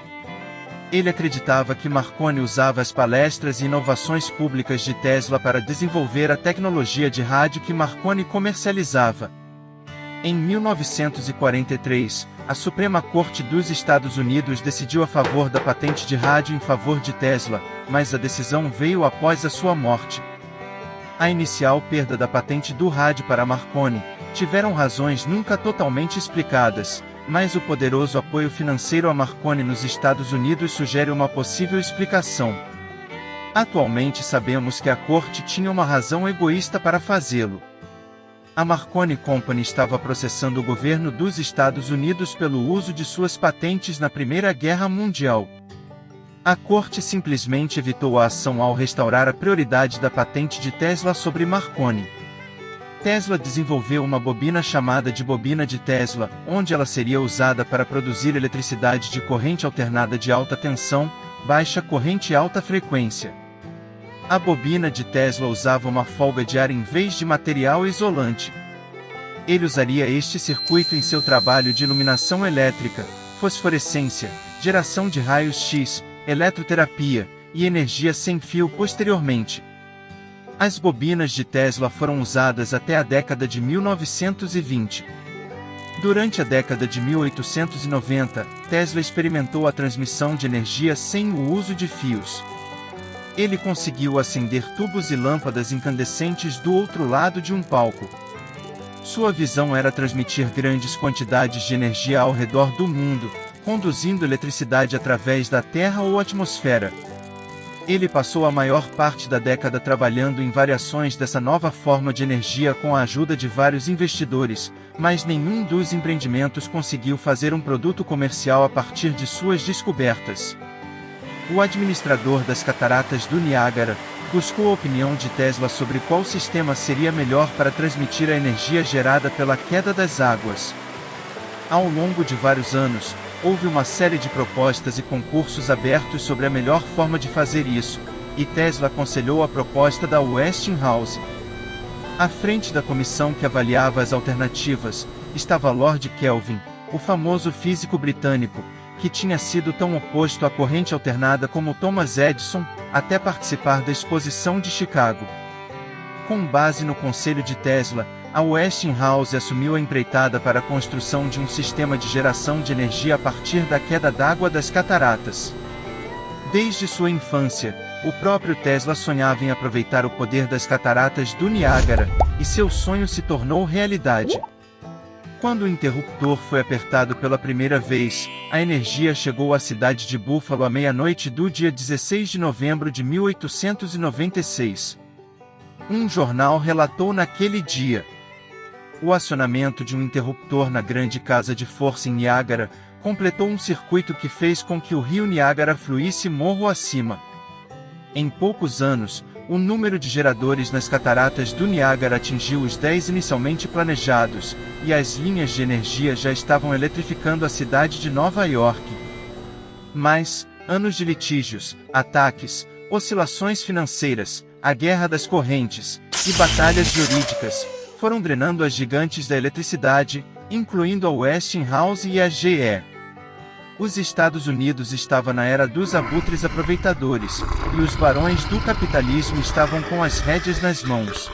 Ele acreditava que Marconi usava as palestras e inovações públicas de Tesla para desenvolver a tecnologia de rádio que Marconi comercializava. Em 1943, a Suprema Corte dos Estados Unidos decidiu a favor da patente de rádio em favor de Tesla, mas a decisão veio após a sua morte. A inicial perda da patente do rádio para Marconi tiveram razões nunca totalmente explicadas, mas o poderoso apoio financeiro a Marconi nos Estados Unidos sugere uma possível explicação. Atualmente sabemos que a corte tinha uma razão egoísta para fazê-lo. A Marconi Company estava processando o governo dos Estados Unidos pelo uso de suas patentes na Primeira Guerra Mundial. A corte simplesmente evitou a ação ao restaurar a prioridade da patente de Tesla sobre Marconi. Tesla desenvolveu uma bobina chamada de bobina de Tesla, onde ela seria usada para produzir eletricidade de corrente alternada de alta tensão, baixa corrente e alta frequência. A bobina de Tesla usava uma folga de ar em vez de material isolante. Ele usaria este circuito em seu trabalho de iluminação elétrica, fosforescência, geração de raios X, eletroterapia e energia sem fio posteriormente. As bobinas de Tesla foram usadas até a década de 1920. Durante a década de 1890, Tesla experimentou a transmissão de energia sem o uso de fios. Ele conseguiu acender tubos e lâmpadas incandescentes do outro lado de um palco. Sua visão era transmitir grandes quantidades de energia ao redor do mundo, conduzindo eletricidade através da Terra ou atmosfera. Ele passou a maior parte da década trabalhando em variações dessa nova forma de energia com a ajuda de vários investidores, mas nenhum dos empreendimentos conseguiu fazer um produto comercial a partir de suas descobertas. O administrador das cataratas do Niágara buscou a opinião de Tesla sobre qual sistema seria melhor para transmitir a energia gerada pela queda das águas. Ao longo de vários anos, houve uma série de propostas e concursos abertos sobre a melhor forma de fazer isso, e Tesla aconselhou a proposta da Westinghouse. À frente da comissão que avaliava as alternativas, estava Lord Kelvin, o famoso físico britânico, que tinha sido tão oposto à corrente alternada como Thomas Edison, até participar da Exposição de Chicago. Com base no conselho de Tesla, a Westinghouse assumiu a empreitada para a construção de um sistema de geração de energia a partir da queda d'água das cataratas. Desde sua infância, o próprio Tesla sonhava em aproveitar o poder das cataratas do Niágara, e seu sonho se tornou realidade. Quando o interruptor foi apertado pela primeira vez, a energia chegou à cidade de Buffalo à meia-noite do dia 16 de novembro de 1896. Um jornal relatou naquele dia. O acionamento de um interruptor na grande casa de força em Niágara completou um circuito que fez com que o rio Niágara fluísse morro acima. Em poucos anos, o número de geradores nas cataratas do Niágara atingiu os 10 inicialmente planejados, e as linhas de energia já estavam eletrificando a cidade de Nova York. Mas, anos de litígios, ataques, oscilações financeiras, a guerra das correntes e batalhas jurídicas foram drenando as gigantes da eletricidade, incluindo a Westinghouse e a GE. Os Estados Unidos estavam na era dos abutres aproveitadores, e os barões do capitalismo estavam com as rédeas nas mãos.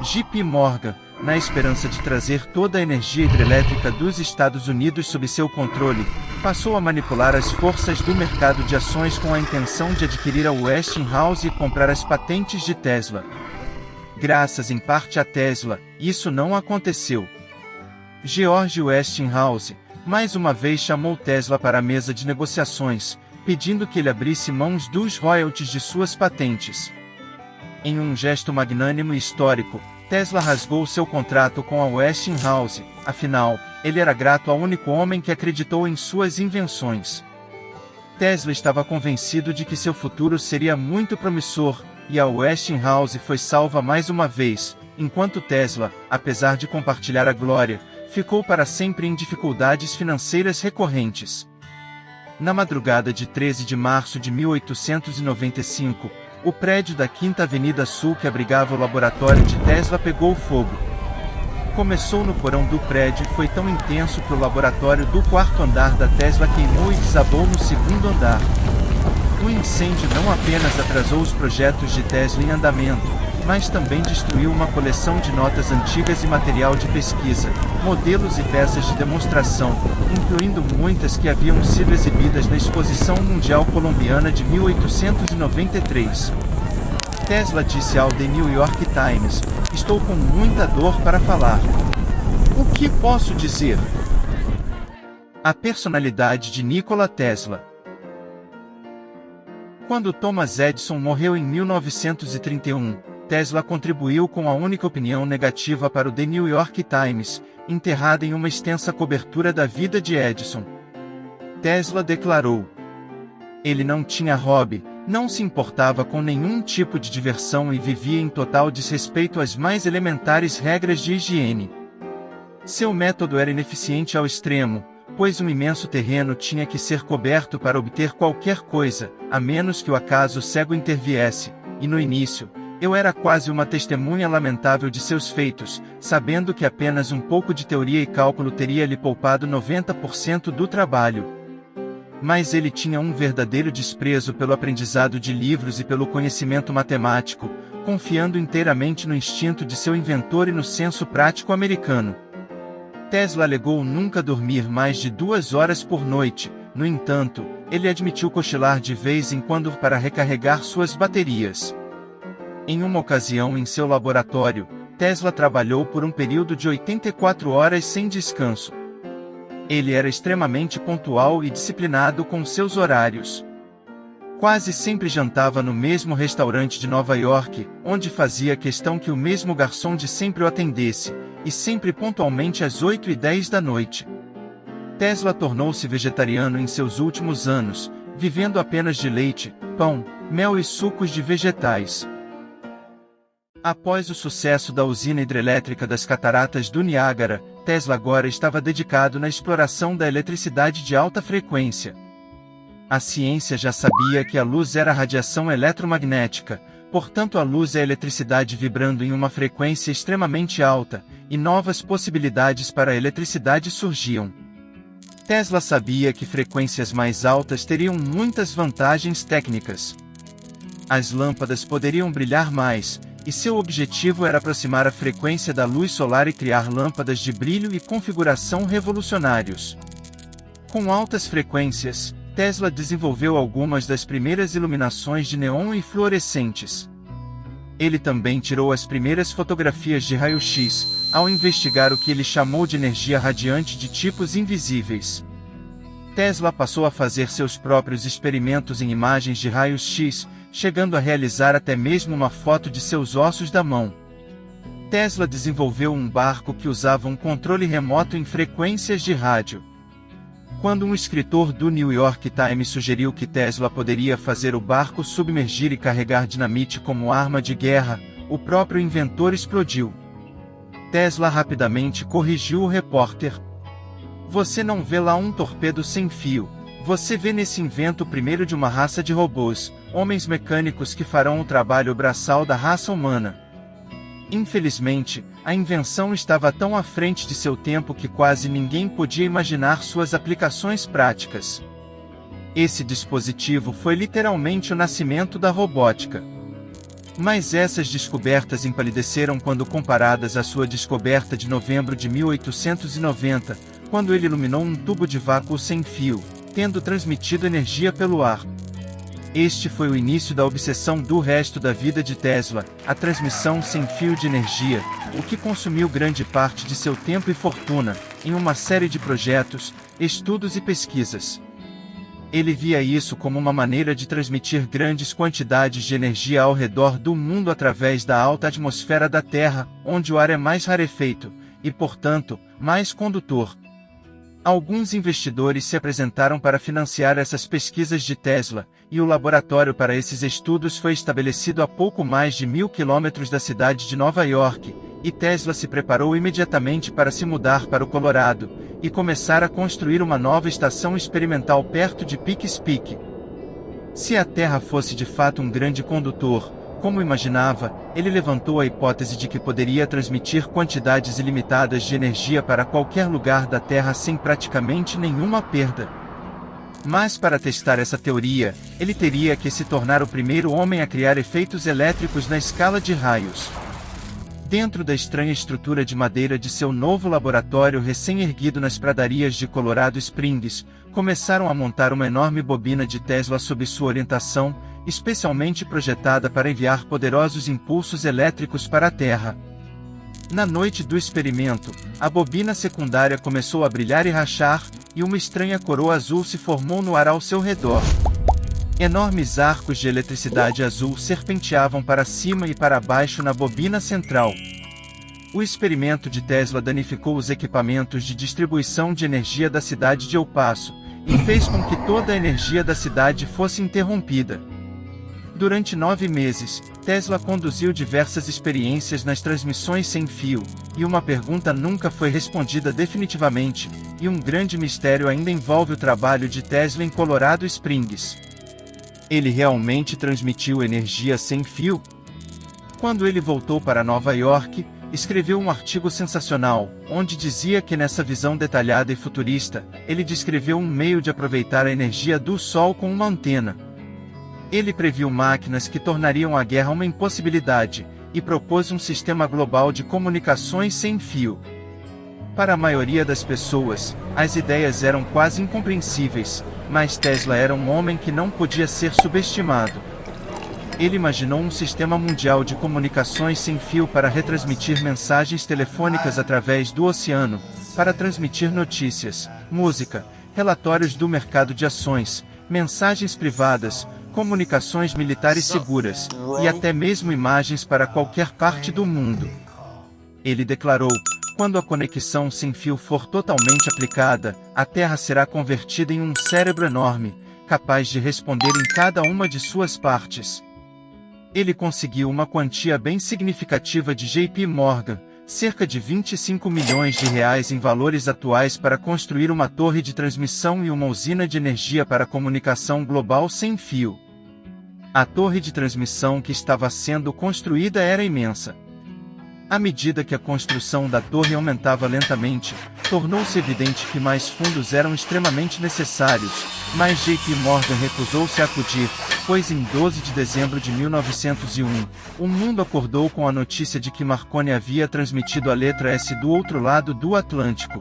JP Morgan, na esperança de trazer toda a energia hidrelétrica dos Estados Unidos sob seu controle, passou a manipular as forças do mercado de ações com a intenção de adquirir a Westinghouse e comprar as patentes de Tesla. Graças em parte a Tesla, isso não aconteceu. George Westinghouse, mais uma vez chamou Tesla para a mesa de negociações, pedindo que ele abrisse mãos dos royalties de suas patentes. Em um gesto magnânimo e histórico, Tesla rasgou seu contrato com a Westinghouse, afinal, ele era grato ao único homem que acreditou em suas invenções. Tesla estava convencido de que seu futuro seria muito promissor, e a Westinghouse foi salva mais uma vez, enquanto Tesla, apesar de compartilhar a glória, ficou para sempre em dificuldades financeiras recorrentes. Na madrugada de 13 de março de 1895, o prédio da Quinta Avenida Sul que abrigava o laboratório de Tesla pegou fogo. Começou no porão do prédio e foi tão intenso que o laboratório do quarto andar da Tesla queimou e desabou no segundo andar. O incêndio não apenas atrasou os projetos de Tesla em andamento, mas também destruiu uma coleção de notas antigas e material de pesquisa, modelos e peças de demonstração, incluindo muitas que haviam sido exibidas na Exposição Mundial Colombiana de 1893. Tesla disse ao The New York Times: "Estou com muita dor para falar. O que posso dizer?" A personalidade de Nikola Tesla. Quando Thomas Edison morreu em 1931, Tesla contribuiu com a única opinião negativa para o The New York Times, enterrada em uma extensa cobertura da vida de Edison. Tesla declarou: "Ele não tinha hobby, não se importava com nenhum tipo de diversão e vivia em total desrespeito às mais elementares regras de higiene. Seu método era ineficiente ao extremo, pois um imenso terreno tinha que ser coberto para obter qualquer coisa, a menos que o acaso cego interviesse, e no início, eu era quase uma testemunha lamentável de seus feitos, sabendo que apenas um pouco de teoria e cálculo teria lhe poupado 90% do trabalho. Mas ele tinha um verdadeiro desprezo pelo aprendizado de livros e pelo conhecimento matemático, confiando inteiramente no instinto de seu inventor e no senso prático americano." Tesla alegou nunca dormir mais de 2 horas por noite, no entanto, ele admitiu cochilar de vez em quando para recarregar suas baterias. Em uma ocasião em seu laboratório, Tesla trabalhou por um período de 84 horas sem descanso. Ele era extremamente pontual e disciplinado com seus horários. Quase sempre jantava no mesmo restaurante de Nova York, onde fazia questão que o mesmo garçom de sempre o atendesse, e sempre pontualmente às 8h10 da noite. Tesla tornou-se vegetariano em seus últimos anos, vivendo apenas de leite, pão, mel e sucos de vegetais. Após o sucesso da usina hidrelétrica das Cataratas do Niágara, Tesla agora estava dedicado na exploração da eletricidade de alta frequência. A ciência já sabia que a luz era radiação eletromagnética, portanto a luz é eletricidade vibrando em uma frequência extremamente alta, e novas possibilidades para a eletricidade surgiam. Tesla sabia que frequências mais altas teriam muitas vantagens técnicas. As lâmpadas poderiam brilhar mais, e seu objetivo era aproximar a frequência da luz solar e criar lâmpadas de brilho e configuração revolucionários. Com altas frequências, Tesla desenvolveu algumas das primeiras iluminações de neon e fluorescentes. Ele também tirou as primeiras fotografias de raio-x, ao investigar o que ele chamou de energia radiante de tipos invisíveis. Tesla passou a fazer seus próprios experimentos em imagens de raios-x, chegando a realizar até mesmo uma foto de seus ossos da mão. Tesla desenvolveu um barco que usava um controle remoto em frequências de rádio. Quando um escritor do New York Times sugeriu que Tesla poderia fazer o barco submergir e carregar dinamite como arma de guerra, o próprio inventor explodiu. Tesla rapidamente corrigiu o repórter. "Você não vê lá um torpedo sem fio. Você vê nesse invento o primeiro de uma raça de robôs, homens mecânicos que farão o trabalho braçal da raça humana." Infelizmente, a invenção estava tão à frente de seu tempo que quase ninguém podia imaginar suas aplicações práticas. Esse dispositivo foi literalmente o nascimento da robótica. Mas essas descobertas empalideceram quando comparadas à sua descoberta de novembro de 1890, quando ele iluminou um tubo de vácuo sem fio, tendo transmitido energia pelo ar. Este foi o início da obsessão do resto da vida de Tesla, a transmissão sem fio de energia, o que consumiu grande parte de seu tempo e fortuna, em uma série de projetos, estudos e pesquisas. Ele via isso como uma maneira de transmitir grandes quantidades de energia ao redor do mundo através da alta atmosfera da Terra, onde o ar é mais rarefeito, e portanto, mais condutor. Alguns investidores se apresentaram para financiar essas pesquisas de Tesla, e o laboratório para esses estudos foi estabelecido a pouco mais de 1.000 quilômetros da cidade de Nova York, e Tesla se preparou imediatamente para se mudar para o Colorado, e começar a construir uma nova estação experimental perto de Pikes Peak. Se a Terra fosse de fato um grande condutor, como imaginava, ele levantou a hipótese de que poderia transmitir quantidades ilimitadas de energia para qualquer lugar da Terra sem praticamente nenhuma perda. Mas para testar essa teoria, ele teria que se tornar o primeiro homem a criar efeitos elétricos na escala de raios. Dentro da estranha estrutura de madeira de seu novo laboratório recém-erguido nas pradarias de Colorado Springs, começaram a montar uma enorme bobina de Tesla sob sua orientação, especialmente projetada para enviar poderosos impulsos elétricos para a Terra. Na noite do experimento, a bobina secundária começou a brilhar e rachar, e uma estranha coroa azul se formou no ar ao seu redor. Enormes arcos de eletricidade azul serpenteavam para cima e para baixo na bobina central. O experimento de Tesla danificou os equipamentos de distribuição de energia da cidade de El Paso, e fez com que toda a energia da cidade fosse interrompida. Durante 9 meses, Tesla conduziu diversas experiências nas transmissões sem fio, e uma pergunta nunca foi respondida definitivamente, e um grande mistério ainda envolve o trabalho de Tesla em Colorado Springs. Ele realmente transmitiu energia sem fio? Quando ele voltou para Nova York, escreveu um artigo sensacional, onde dizia que nessa visão detalhada e futurista, ele descreveu um meio de aproveitar a energia do Sol com uma antena. Ele previu máquinas que tornariam a guerra uma impossibilidade, e propôs um sistema global de comunicações sem fio. Para a maioria das pessoas, as ideias eram quase incompreensíveis, mas Tesla era um homem que não podia ser subestimado. Ele imaginou um sistema mundial de comunicações sem fio para retransmitir mensagens telefônicas através do oceano, para transmitir notícias, música, relatórios do mercado de ações, mensagens privadas, comunicações militares seguras, e até mesmo imagens para qualquer parte do mundo. Ele declarou: quando a conexão sem fio for totalmente aplicada, a Terra será convertida em um cérebro enorme, capaz de responder em cada uma de suas partes. Ele conseguiu uma quantia bem significativa de JP Morgan, cerca de 25 milhões de reais em valores atuais, para construir uma torre de transmissão e uma usina de energia para comunicação global sem fio. A torre de transmissão que estava sendo construída era imensa. À medida que a construção da torre aumentava lentamente, tornou-se evidente que mais fundos eram extremamente necessários, mas JP Morgan recusou-se a acudir, pois em 12 de dezembro de 1901, o mundo acordou com a notícia de que Marconi havia transmitido a letra S do outro lado do Atlântico.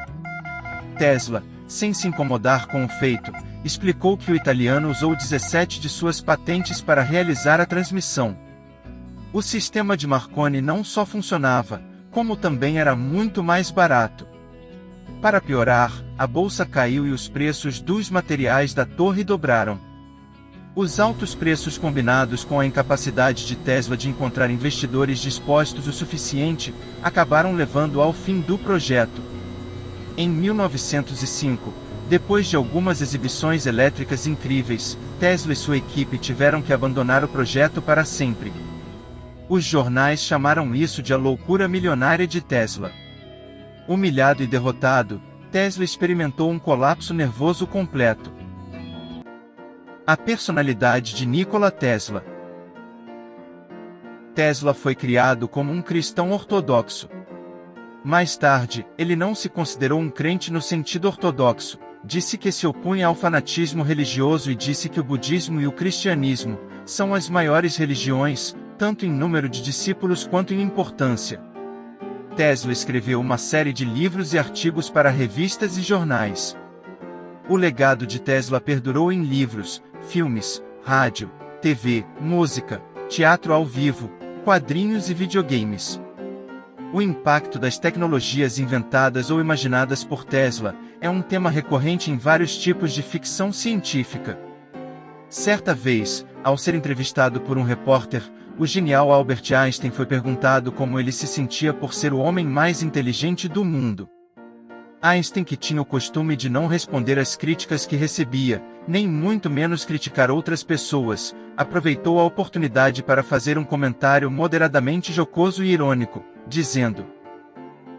Tesla, sem se incomodar com o feito, explicou que o italiano usou 17 de suas patentes para realizar a transmissão. O sistema de Marconi não só funcionava, como também era muito mais barato. Para piorar, a bolsa caiu e os preços dos materiais da torre dobraram. Os altos preços, combinados com a incapacidade de Tesla de encontrar investidores dispostos o suficiente, acabaram levando ao fim do projeto. Em 1905, depois de algumas exibições elétricas incríveis, Tesla e sua equipe tiveram que abandonar o projeto para sempre. Os jornais chamaram isso de a loucura milionária de Tesla. Humilhado e derrotado, Tesla experimentou um colapso nervoso completo. A personalidade de Nikola Tesla. Tesla foi criado como um cristão ortodoxo. Mais tarde, ele não se considerou um crente no sentido ortodoxo, disse que se opunha ao fanatismo religioso e disse que o budismo e o cristianismo são as maiores religiões, tanto em número de discípulos quanto em importância. Tesla escreveu uma série de livros e artigos para revistas e jornais. O legado de Tesla perdurou em livros, filmes, rádio, TV, música, teatro ao vivo, quadrinhos e videogames. O impacto das tecnologias inventadas ou imaginadas por Tesla é um tema recorrente em vários tipos de ficção científica. Certa vez, ao ser entrevistado por um repórter, o genial Albert Einstein foi perguntado como ele se sentia por ser o homem mais inteligente do mundo. Einstein, que tinha o costume de não responder às críticas que recebia, nem muito menos criticar outras pessoas, aproveitou a oportunidade para fazer um comentário moderadamente jocoso e irônico, dizendo: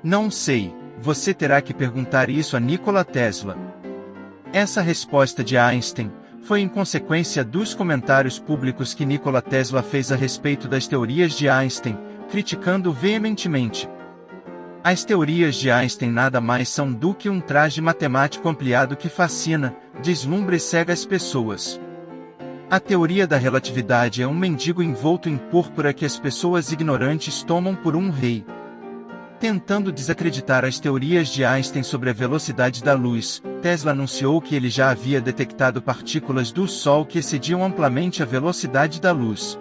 "Não sei, você terá que perguntar isso a Nikola Tesla." Essa resposta de Einstein foi em consequência dos comentários públicos que Nikola Tesla fez a respeito das teorias de Einstein, criticando veementemente. As teorias de Einstein nada mais são do que um traje matemático ampliado que fascina, deslumbra e cega as pessoas. A teoria da relatividade é um mendigo envolto em púrpura que as pessoas ignorantes tomam por um rei. Tentando desacreditar as teorias de Einstein sobre a velocidade da luz, Tesla anunciou que ele já havia detectado partículas do Sol que excediam amplamente a velocidade da luz.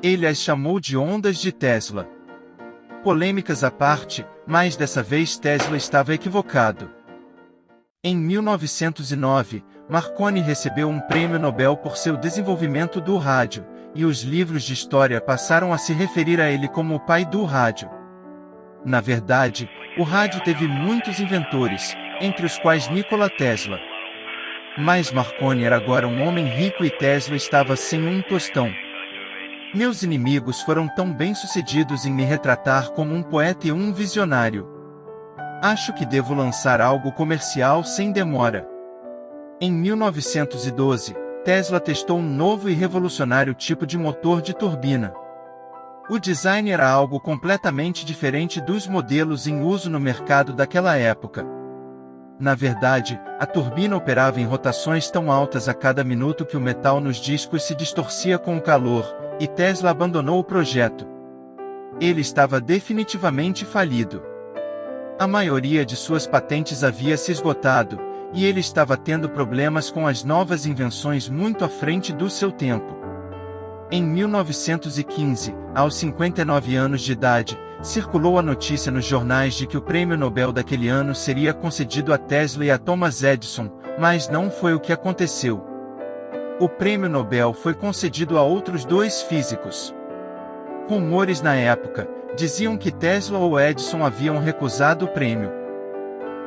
Ele as chamou de ondas de Tesla. Polêmicas à parte, mas dessa vez Tesla estava equivocado. Em 1909, Marconi recebeu um prêmio Nobel por seu desenvolvimento do rádio, e os livros de história passaram a se referir a ele como o pai do rádio. Na verdade, o rádio teve muitos inventores, entre os quais Nikola Tesla. Mas Marconi era agora um homem rico e Tesla estava sem um tostão. Meus inimigos foram tão bem-sucedidos em me retratar como um poeta e um visionário. Acho que devo lançar algo comercial sem demora. Em 1912, Tesla testou um novo e revolucionário tipo de motor de turbina. O design era algo completamente diferente dos modelos em uso no mercado daquela época. Na verdade, a turbina operava em rotações tão altas a cada minuto que o metal nos discos se distorcia com o calor, e Tesla abandonou o projeto. Ele estava definitivamente falido. A maioria de suas patentes havia se esgotado, e ele estava tendo problemas com as novas invenções muito à frente do seu tempo. Em 1915, aos 59 anos de idade, circulou a notícia nos jornais de que o prêmio Nobel daquele ano seria concedido a Tesla e a Thomas Edison, mas não foi o que aconteceu. O prêmio Nobel foi concedido a outros dois físicos. Rumores na época diziam que Tesla ou Edison haviam recusado o prêmio.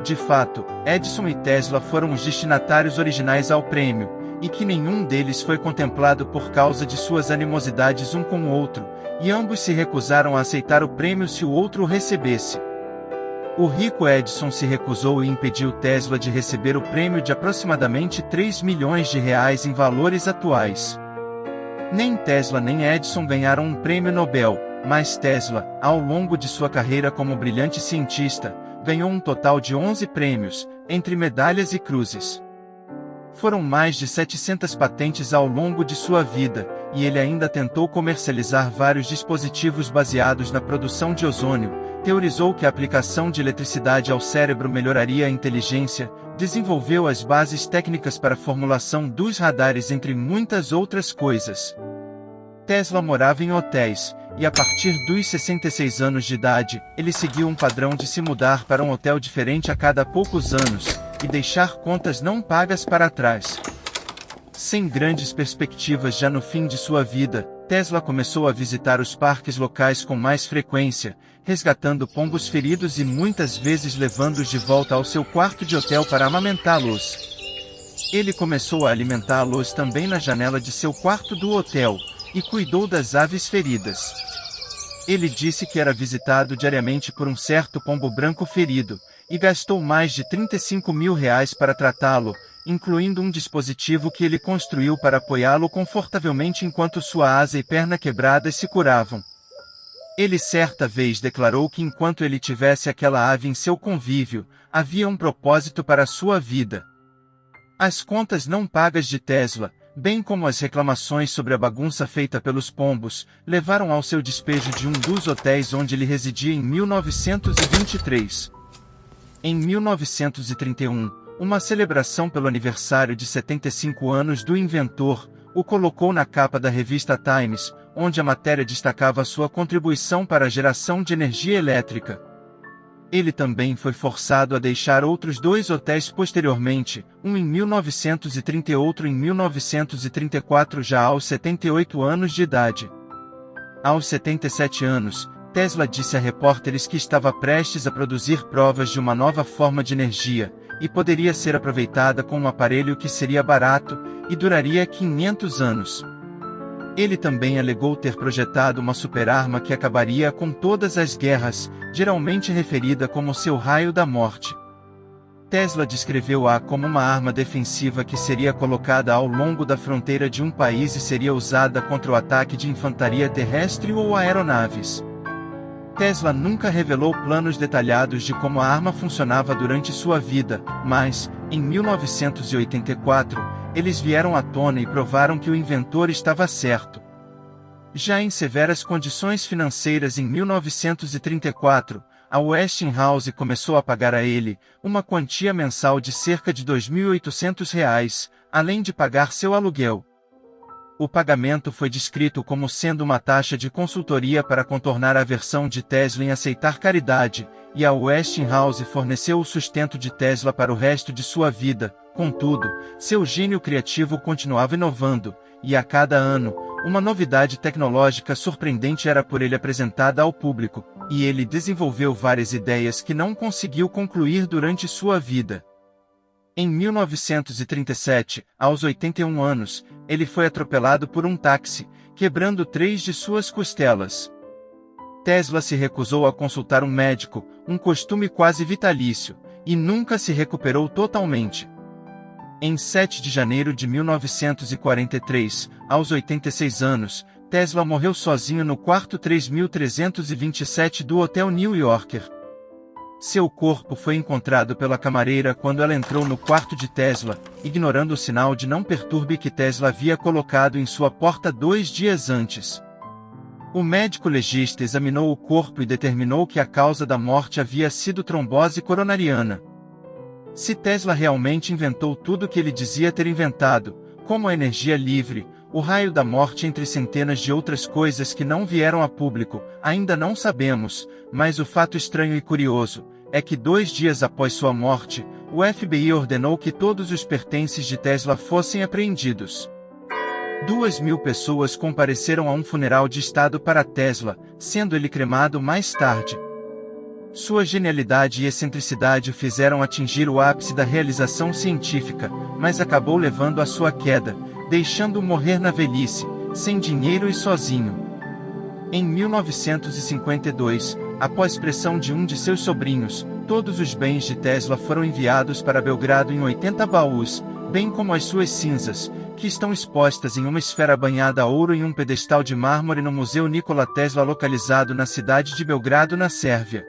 De fato, Edison e Tesla foram os destinatários originais ao prêmio, e que nenhum deles foi contemplado por causa de suas animosidades um com o outro, e ambos se recusaram a aceitar o prêmio se o outro o recebesse. O rico Edison se recusou e impediu Tesla de receber o prêmio de aproximadamente 3 milhões de reais em valores atuais. Nem Tesla nem Edison ganharam um prêmio Nobel, mas Tesla, ao longo de sua carreira como brilhante cientista, ganhou um total de 11 prêmios, entre medalhas e cruzes. Foram mais de 700 patentes ao longo de sua vida, e ele ainda tentou comercializar vários dispositivos baseados na produção de ozônio, teorizou que a aplicação de eletricidade ao cérebro melhoraria a inteligência, desenvolveu as bases técnicas para a formulação dos radares, entre muitas outras coisas. Tesla morava em hotéis, e a partir dos 66 anos de idade, ele seguiu um padrão de se mudar para um hotel diferente a cada poucos anos, e deixar contas não pagas para trás. Sem grandes perspectivas já no fim de sua vida, Tesla começou a visitar os parques locais com mais frequência, resgatando pombos feridos e muitas vezes levando-os de volta ao seu quarto de hotel para amamentá-los. Ele começou a alimentá-los também na janela de seu quarto do hotel, e cuidou das aves feridas. Ele disse que era visitado diariamente por um certo pombo branco ferido, e gastou mais de 35 mil reais para tratá-lo, incluindo um dispositivo que ele construiu para apoiá-lo confortavelmente enquanto sua asa e perna quebradas se curavam. Ele certa vez declarou que enquanto ele tivesse aquela ave em seu convívio, havia um propósito para sua vida. As contas não pagas de Tesla, bem como as reclamações sobre a bagunça feita pelos pombos, levaram ao seu despejo de um dos hotéis onde ele residia em 1923. Em 1931, uma celebração pelo aniversário de 75 anos do inventor, o colocou na capa da revista Times, onde a matéria destacava sua contribuição para a geração de energia elétrica. Ele também foi forçado a deixar outros 2 hotéis posteriormente, um em 1930 e outro em 1934 já aos 78 anos de idade. Aos 77 anos, Tesla disse a repórteres que estava prestes a produzir provas de uma nova forma de energia, e poderia ser aproveitada com um aparelho que seria barato e duraria 500 anos. Ele também alegou ter projetado uma superarma que acabaria com todas as guerras, geralmente referida como seu raio da morte. Tesla descreveu-a como uma arma defensiva que seria colocada ao longo da fronteira de um país e seria usada contra o ataque de infantaria terrestre ou aeronaves. Tesla nunca revelou planos detalhados de como a arma funcionava durante sua vida, mas, em 1984, eles vieram à tona e provaram que o inventor estava certo. Já em severas condições financeiras em 1934, a Westinghouse começou a pagar a ele uma quantia mensal de cerca de R$ 2.800, além de pagar seu aluguel. O pagamento foi descrito como sendo uma taxa de consultoria para contornar a aversão de Tesla em aceitar caridade, e a Westinghouse forneceu o sustento de Tesla para o resto de sua vida. Contudo, seu gênio criativo continuava inovando, e a cada ano, uma novidade tecnológica surpreendente era por ele apresentada ao público, e ele desenvolveu várias ideias que não conseguiu concluir durante sua vida. Em 1937, aos 81 anos, ele foi atropelado por um táxi, quebrando 3 de suas costelas. Tesla se recusou a consultar um médico, um costume quase vitalício, e nunca se recuperou totalmente. Em 7 de janeiro de 1943, aos 86 anos, Tesla morreu sozinho no quarto 3327 do Hotel New Yorker. Seu corpo foi encontrado pela camareira quando ela entrou no quarto de Tesla, ignorando o sinal de não perturbe que Tesla havia colocado em sua porta 2 dias antes. O médico legista examinou o corpo e determinou que a causa da morte havia sido trombose coronariana. Se Tesla realmente inventou tudo o que ele dizia ter inventado, como a energia livre, o raio da morte entre centenas de outras coisas que não vieram a público, ainda não sabemos, mas o fato estranho e curioso é que 2 dias após sua morte, o FBI ordenou que todos os pertences de Tesla fossem apreendidos. 2.000 pessoas compareceram a um funeral de estado para Tesla, sendo ele cremado mais tarde. Sua genialidade e excentricidade o fizeram atingir o ápice da realização científica, mas acabou levando à sua queda, deixando-o morrer na velhice, sem dinheiro e sozinho. Em 1952, após pressão de um de seus sobrinhos, todos os bens de Tesla foram enviados para Belgrado em 80 baús, bem como as suas cinzas, que estão expostas em uma esfera banhada a ouro em um pedestal de mármore no Museu Nikola Tesla localizado na cidade de Belgrado, na Sérvia.